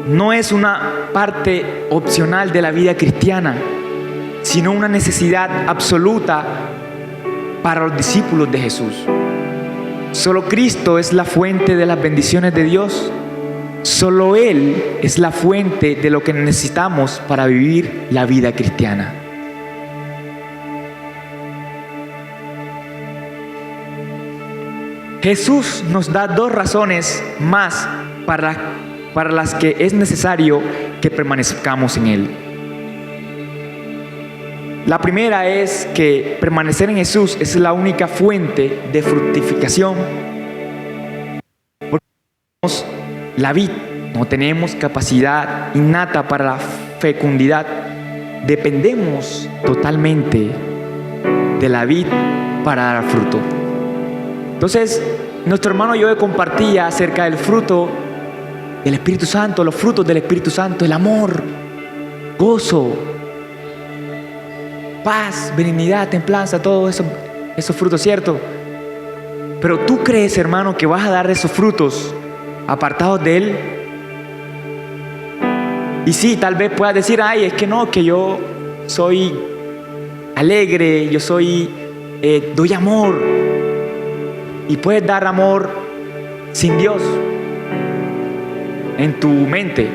no es una parte opcional de la vida cristiana, sino una necesidad absoluta para los discípulos de Jesús. Solo Cristo es la fuente de las bendiciones de Dios. Solo Él es la fuente de lo que necesitamos para vivir la vida cristiana. Jesús nos da dos razones más para las que es necesario que permanezcamos en Él. La primera es que permanecer en Jesús es la única fuente de fructificación, porque somos la vid no tenemos capacidad innata para la fecundidad. Dependemos totalmente de la vid para dar fruto. Entonces, nuestro hermano Joe compartía acerca del fruto del Espíritu Santo, los frutos del Espíritu Santo, el amor, gozo, paz, benignidad, templanza, todos esos frutos, ¿cierto? Pero tú crees, hermano, que vas a dar esos frutos apartados de Él. Y sí, tal vez puedas decir, ay, es que no, que yo soy alegre, yo doy amor. Y puedes dar amor sin Dios en tu mente,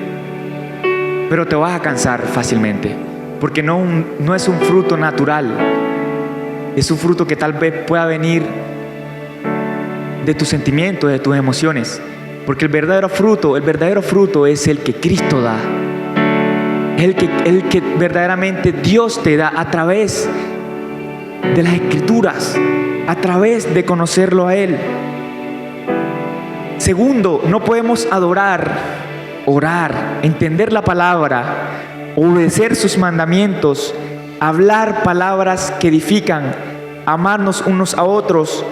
pero te vas a cansar fácilmente, porque no es un fruto natural, es un fruto que tal vez pueda venir de tus sentimientos, de tus emociones, porque el verdadero fruto es el que Cristo da, el que verdaderamente Dios te da a través de las Escrituras, a través de conocerlo a Él. Segundo, no podemos adorar, orar, entender la palabra, obedecer sus mandamientos, hablar palabras que edifican, amarnos unos a otros,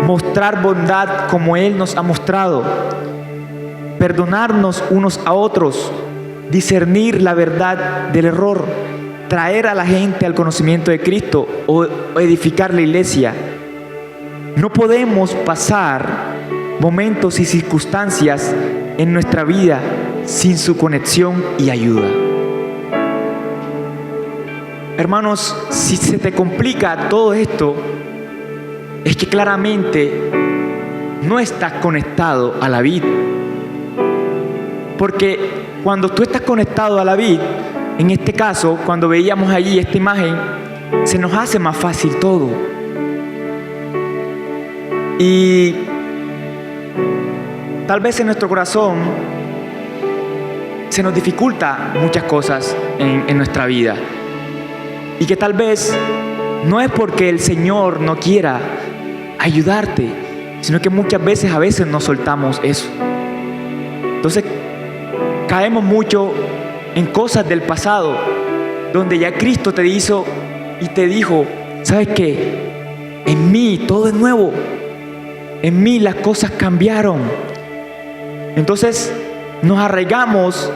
mostrar bondad como Él nos ha mostrado, perdonarnos unos a otros, discernir la verdad del error, traer a la gente al conocimiento de Cristo o edificar la iglesia. No podemos pasar momentos y circunstancias en nuestra vida sin su conexión y ayuda. Hermanos, si se te complica todo esto, es que claramente no estás conectado a la vid. Porque cuando tú estás conectado a la vid, en este caso, cuando veíamos allí esta imagen, se nos hace más fácil todo. Y tal vez en nuestro corazón se nos dificulta muchas cosas en nuestra vida. Y que tal vez no es porque el Señor no quiera ayudarte, sino que muchas veces no soltamos eso. Entonces caemos mucho en cosas del pasado, donde ya Cristo te hizo y te dijo, ¿sabes qué? En mí todo es nuevo, en mí las cosas cambiaron. Entonces nos arraigamos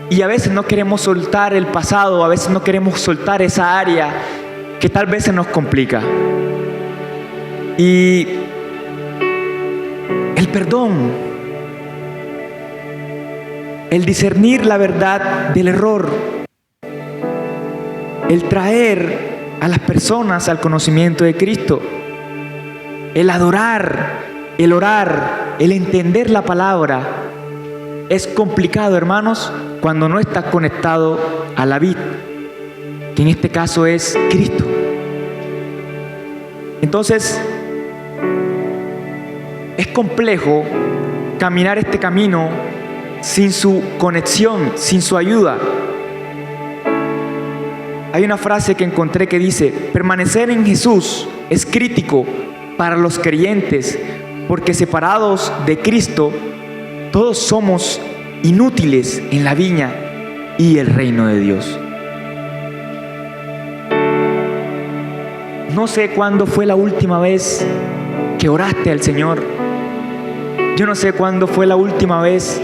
y a veces no queremos soltar el pasado, a veces no queremos soltar esa área que tal vez se nos complica. Y el perdón, el discernir la verdad del error, el traer a las personas al conocimiento de Cristo, el adorar, el orar, el entender la palabra, es complicado, hermanos, cuando no estás conectado a la vid, que en este caso es Cristo. Entonces, es complejo caminar este camino sin su conexión, sin su ayuda. Hay una frase que encontré que dice: permanecer en Jesús es crítico para los creyentes, porque separados de Cristo, todos somos inútiles en la viña y el reino de Dios. No sé cuándo fue la última vez que oraste al Señor. Yo no sé cuándo fue la última vez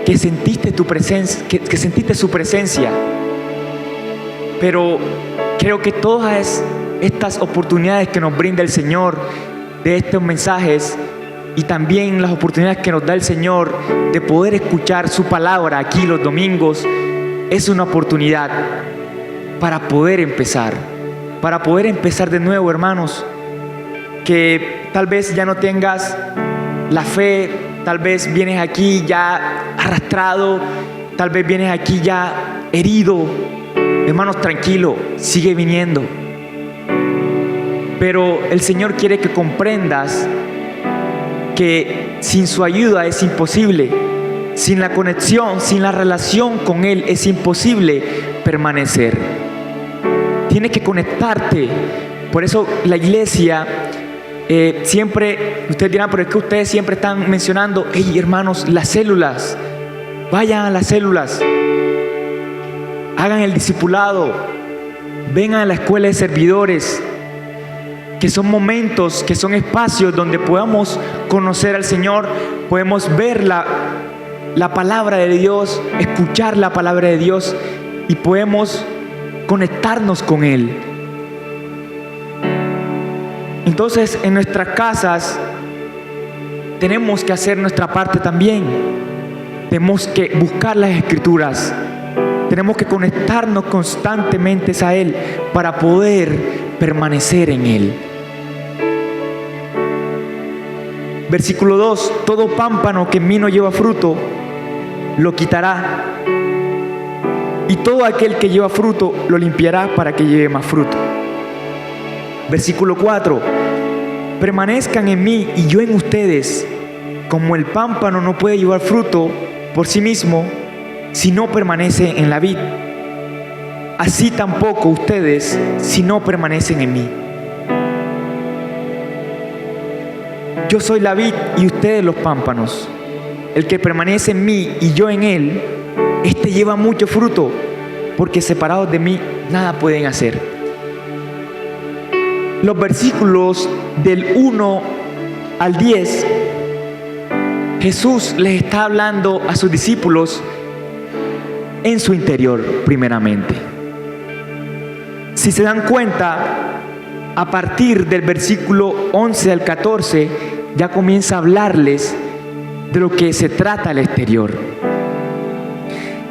que sentiste tu presencia, que sentiste su presencia. Pero creo que todas estas oportunidades que nos brinda el Señor de estos mensajes, y también las oportunidades que nos da el Señor de poder escuchar su palabra aquí los domingos, es una oportunidad para poder empezar de nuevo, hermanos. Que tal vez ya no tengas la fe, tal vez vienes aquí ya arrastrado, tal vez vienes aquí ya herido. Hermanos, tranquilo, sigue viniendo. Pero el Señor quiere que comprendas que sin su ayuda es imposible, sin la conexión, sin la relación con Él es imposible permanecer. Tienes que conectarte. Por eso la iglesia siempre, ustedes dirán, pero es que ustedes siempre están mencionando, hey hermanos, las células, vayan a las células, hagan el discipulado, vengan a la escuela de servidores, que son momentos, que son espacios donde podamos conocer al Señor, podemos ver la palabra de Dios, escuchar la palabra de Dios y podemos conectarnos con Él. Entonces, en nuestras casas tenemos que hacer nuestra parte también. Tenemos que buscar las Escrituras. Tenemos que conectarnos constantemente a Él para poder permanecer en Él. Versículo 2: todo pámpano que en mí no lleva fruto, lo quitará. Y todo aquel que lleva fruto, lo limpiará para que lleve más fruto. Versículo 4: permanezcan en mí y yo en ustedes. Como el pámpano no puede llevar fruto por sí mismo si no permanece en la vid, así tampoco ustedes si no permanecen en mí. Yo soy la vid y ustedes los pámpanos. El que permanece en mí y yo en él, este lleva mucho fruto, porque separados de mí nada pueden hacer. Los versículos del 1 al 10, Jesús les está hablando a sus discípulos en su interior primeramente. Si se dan cuenta, a partir del versículo 11 al 14, ya comienza a hablarles de lo que se trata el exterior.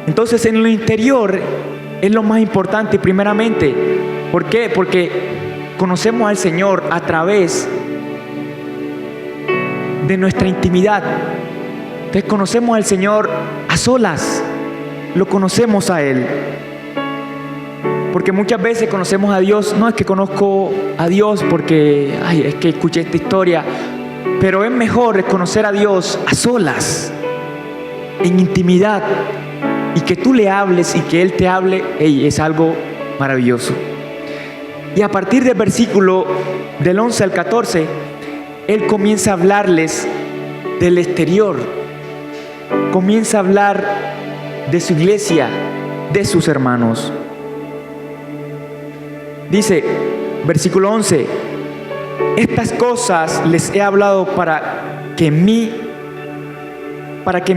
Entonces, en lo interior es lo más importante primeramente. ¿Por qué? Porque conocemos al Señor a través de nuestra intimidad. Entonces conocemos al Señor a solas, lo conocemos a Él. Porque muchas veces conocemos a Dios, no es que conozco a Dios porque, es que escuché esta historia, pero es mejor conocer a Dios a solas, en intimidad, y que tú le hables y que Él te hable, es algo maravilloso. Y a partir del versículo del 11 al 14, Él comienza a hablarles del exterior, comienza a hablar de su iglesia, de sus hermanos. Dice, versículo 11: estas cosas les he hablado para que mi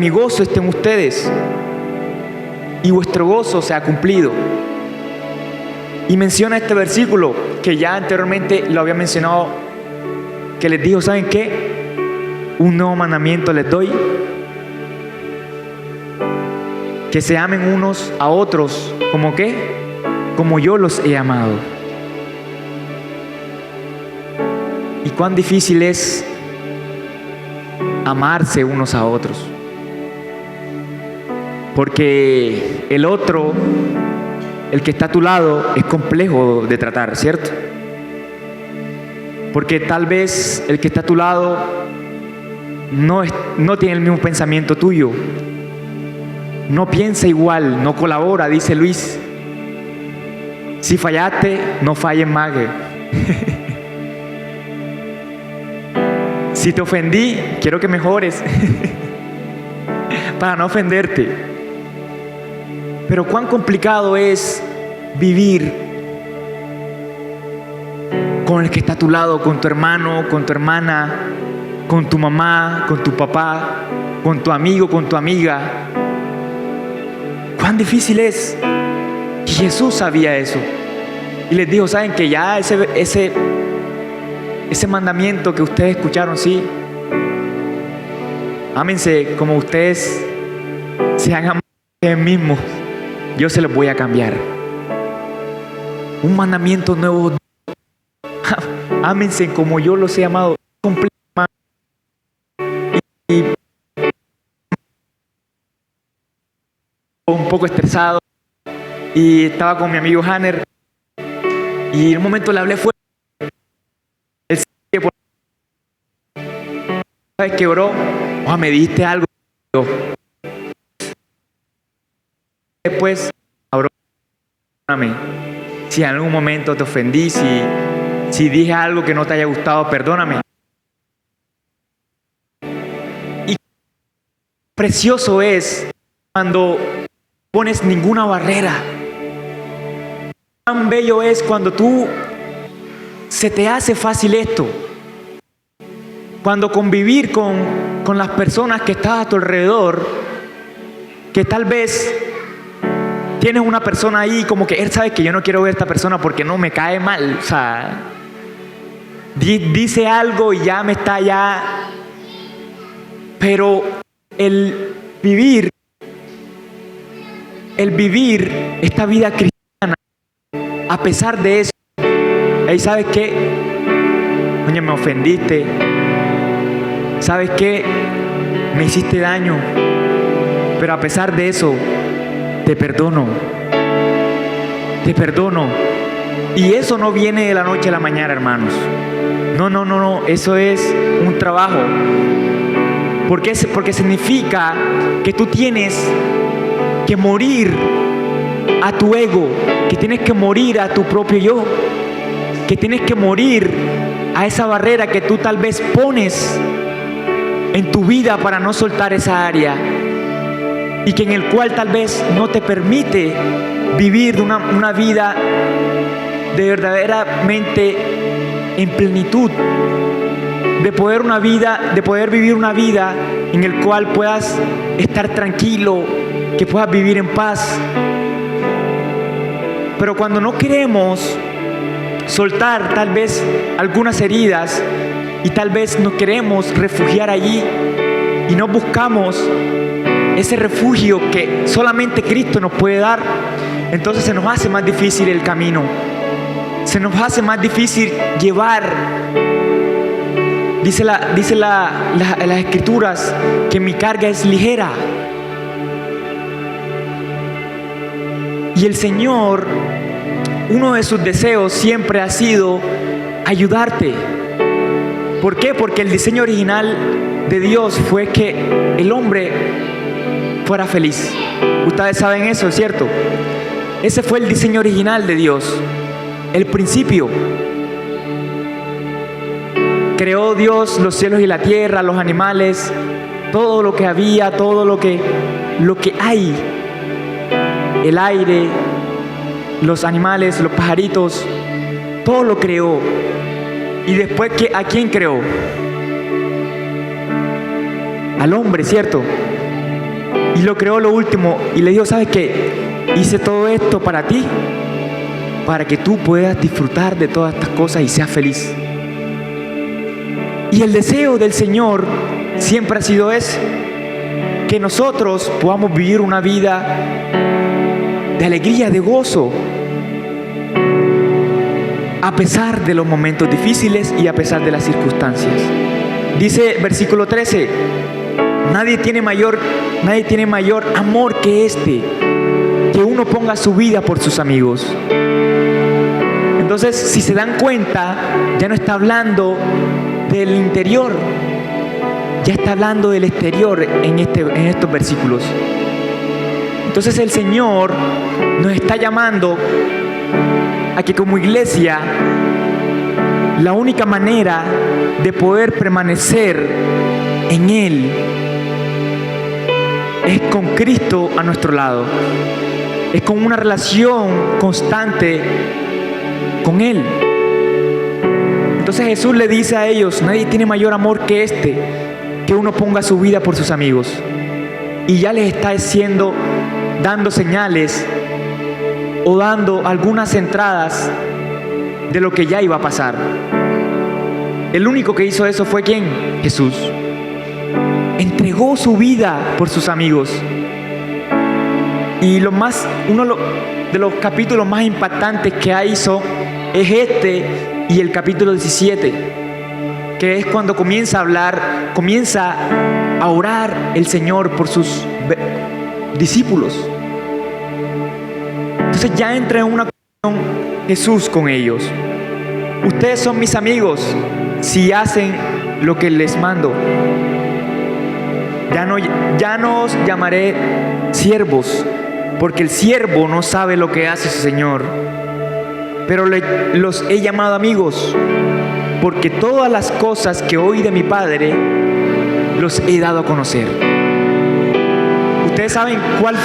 gozo esté en ustedes y vuestro gozo sea cumplido. Y menciona este versículo que ya anteriormente lo había mencionado, que les dijo, ¿saben qué? Un nuevo mandamiento les doy: que se amen unos a otros. ¿Cómo qué? Como yo los he amado. Y cuán difícil es amarse unos a otros, porque el otro, el que está a tu lado, es complejo de tratar, ¿cierto? Porque tal vez el que está a tu lado no tiene el mismo pensamiento tuyo, no piensa igual, no colabora, dice Luis. Si fallaste, no falles más. Si te ofendí, quiero que mejores para no ofenderte. Pero cuán complicado es vivir con el que está a tu lado, con tu hermano, con tu hermana, con tu mamá, con tu papá, con tu amigo, con tu amiga. Cuán difícil es. Y Jesús sabía eso. Y les dijo, ¿saben que ya ese mandamiento que ustedes escucharon, sí? Ámense como ustedes se han amado a ustedes mismos. Yo se los voy a cambiar. Un mandamiento nuevo. Ámense como yo los he amado. Y un poco estresado. Y estaba con mi amigo Hanner. Y en un momento le hablé fuerte. Él ¿sabes qué, bro? Me diste algo. Después, perdóname. Si en algún momento te ofendí, si dije algo que no te haya gustado, perdóname. precioso es cuando no pones ninguna barrera. Tan bello es cuando se te hace fácil esto. Cuando convivir con las personas que están a tu alrededor, que tal vez tienes una persona ahí como que él sabe que yo no quiero ver a esta persona porque no me cae mal. O sea, dice algo y ya me está ya. Pero el vivir esta vida cristiana, a pesar de eso, ahí sabes qué, coño, me ofendiste, sabes qué, me hiciste daño, pero a pesar de eso, te perdono. Y eso no viene de la noche a la mañana, hermanos. No, eso es un trabajo. Porque significa que tú tienes que morir a tu ego, que tienes que morir a tu propio yo, que tienes que morir a esa barrera que tú tal vez pones en tu vida para no soltar esa área y que en el cual tal vez no te permite vivir una vida de verdaderamente en plenitud, de poder vivir una vida en el cual puedas estar tranquilo, que puedas vivir en paz. Pero cuando no queremos soltar tal vez algunas heridas y tal vez nos queremos refugiar allí y no buscamos ese refugio que solamente Cristo nos puede dar, entonces se nos hace más difícil el camino, se nos hace más difícil llevar. Dice las Escrituras que mi carga es ligera. Y el Señor, uno de sus deseos siempre ha sido ayudarte. ¿Por qué? Porque el diseño original de Dios fue que el hombre fuera feliz. Ustedes saben eso, ¿cierto? Ese fue el diseño original de Dios, el principio. Creó Dios los cielos y la tierra, los animales, todo lo que había, todo lo que hay, el aire, los animales, los pajaritos, todo lo creó. Y después, ¿a quién creó? Al hombre, ¿cierto? Y lo creó lo último y le dijo, ¿sabes qué? Hice todo esto para ti, para que tú puedas disfrutar de todas estas cosas y seas feliz. Y el deseo del Señor siempre ha sido ese, que nosotros podamos vivir una vida de alegría, de gozo, a pesar de los momentos difíciles y a pesar de las circunstancias. Dice versículo 13, nadie tiene mayor amor que este, que uno ponga su vida por sus amigos. Entonces, si se dan cuenta, ya no está hablando del interior, ya está hablando del exterior en estos versículos. Entonces el Señor nos está llamando a que como iglesia, la única manera de poder permanecer en Él es con Cristo a nuestro lado, es con una relación constante con Él. Entonces Jesús le dice a ellos, nadie tiene mayor amor que este, que uno ponga su vida por sus amigos. Y ya les está dando señales o dando algunas entradas de lo que ya iba a pasar. El único que hizo eso fue ¿quién? Jesús. Entregó su vida por sus amigos. Y uno de los capítulos más impactantes que hizo es este y el capítulo 17, que es cuando comienza a orar el Señor por sus discípulos. Entonces ya entra en una comunión Jesús con ellos. Ustedes son mis amigos si hacen lo que les mando. Ya no os llamaré siervos, porque el siervo no sabe lo que hace su Señor, pero los he llamado amigos, porque todas las cosas que oí de mi Padre los he dado a conocer. ¿Ustedes saben cuál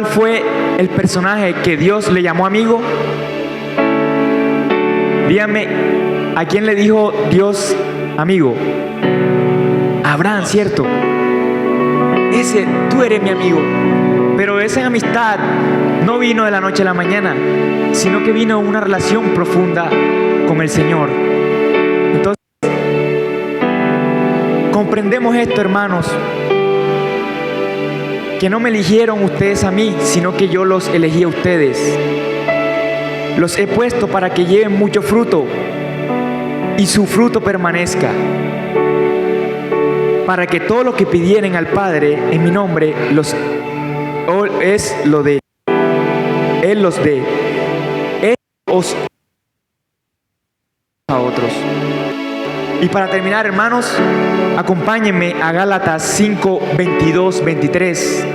fue el personaje que Dios le llamó amigo? Díganme, ¿a quién le dijo Dios amigo? A Abraham, ¿cierto? Tú eres mi amigo. Pero esa amistad no vino de la noche a la mañana, sino que vino una relación profunda con el Señor. Entonces, comprendemos esto, hermanos, que no me eligieron ustedes a mí, sino que yo los elegí a ustedes. Los he puesto para que lleven mucho fruto y su fruto permanezca, para que todo lo que pidieren al Padre en mi nombre Él los dé. Él os a otros. Y para terminar, hermanos, acompáñenme a Gálatas 5, 22, 23.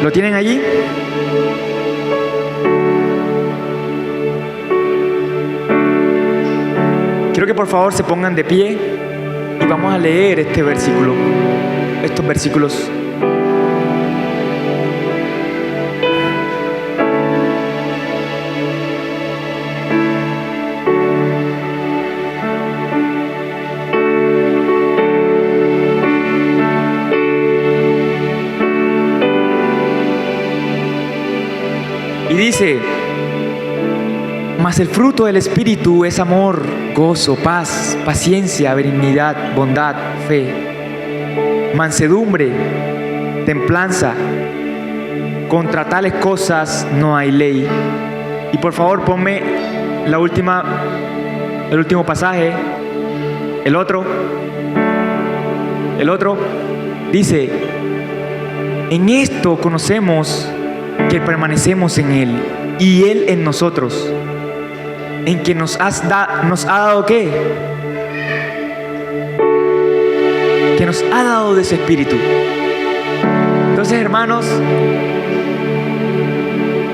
¿Lo tienen allí? Quiero que por favor se pongan de pie y vamos a leer estos versículos. Y dice: mas el fruto del Espíritu es amor, gozo, paz, paciencia, benignidad, bondad, fe, mansedumbre, templanza. Contra tales cosas no hay ley. Y por favor ponme el último pasaje, el otro. Dice: en esto conocemos que permanecemos en Él y Él en nosotros, en que nos ha dado ¿qué? Que nos ha dado de su Espíritu. Entonces, hermanos,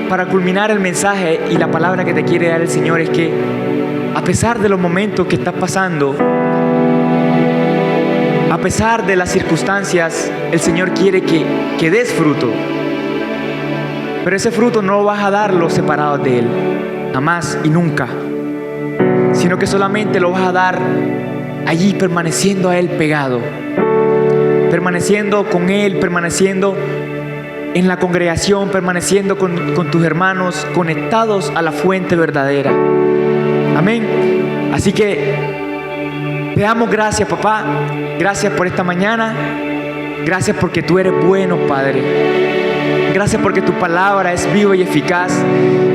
para culminar el mensaje y la palabra que te quiere dar el Señor es que a pesar de los momentos que estás pasando, a pesar de las circunstancias, el Señor quiere que des fruto. Pero ese fruto no vas a darlo separado de Él, jamás y nunca, sino que solamente lo vas a dar allí permaneciendo a Él pegado, permaneciendo con Él, permaneciendo en la congregación, permaneciendo con tus hermanos, conectados a la fuente verdadera. Amén. Así que te damos gracias, papá. Gracias por esta mañana. Gracias porque tú eres bueno, Padre. Gracias porque tu palabra es viva y eficaz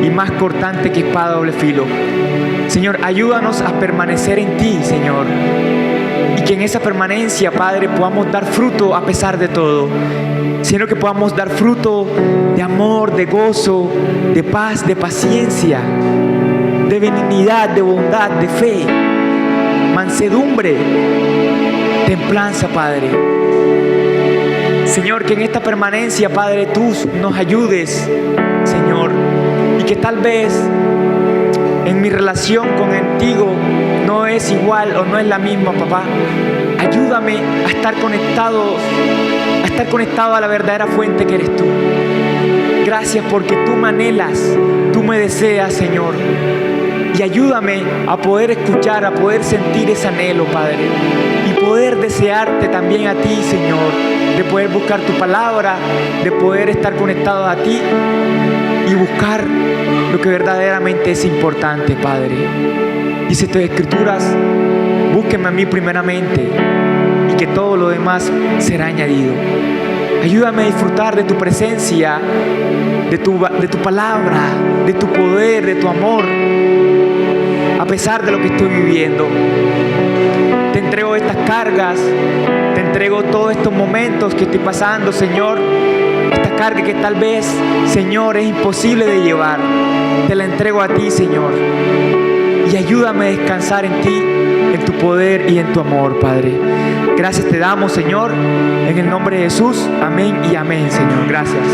y más cortante que espada de doble filo. Señor, ayúdanos a permanecer en ti, Señor. Y que en esa permanencia, Padre, podamos dar fruto a pesar de todo. Sino que podamos dar fruto de amor, de gozo, de paz, de paciencia, de benignidad, de bondad, de fe, mansedumbre, templanza, Padre. Señor, que en esta permanencia, Padre, tú nos ayudes, Señor, y que tal vez en mi relación contigo no es igual o no es la misma, papá. Ayúdame a estar conectado a la verdadera fuente que eres tú. Gracias porque tú me anhelas, tú me deseas, Señor. Y ayúdame a poder escuchar, a poder sentir ese anhelo, Padre, y poder desearte también a ti, Señor, de poder buscar tu palabra, de poder estar conectado a ti y buscar lo que verdaderamente es importante, Padre. Dice tus escrituras: búsquenme a mí primeramente y que todo lo demás será añadido. Ayúdame a disfrutar de tu presencia, de tu palabra, de tu poder, de tu amor, a pesar de lo que estoy viviendo. Te entrego estas cargas, te entrego todos estos momentos que estoy pasando, Señor. Esta carga que tal vez, Señor, es imposible de llevar. Te la entrego a ti, Señor. Y ayúdame a descansar en ti, en tu poder y en tu amor, Padre. Gracias te damos, Señor, en el nombre de Jesús. Amén y amén, Señor. Gracias.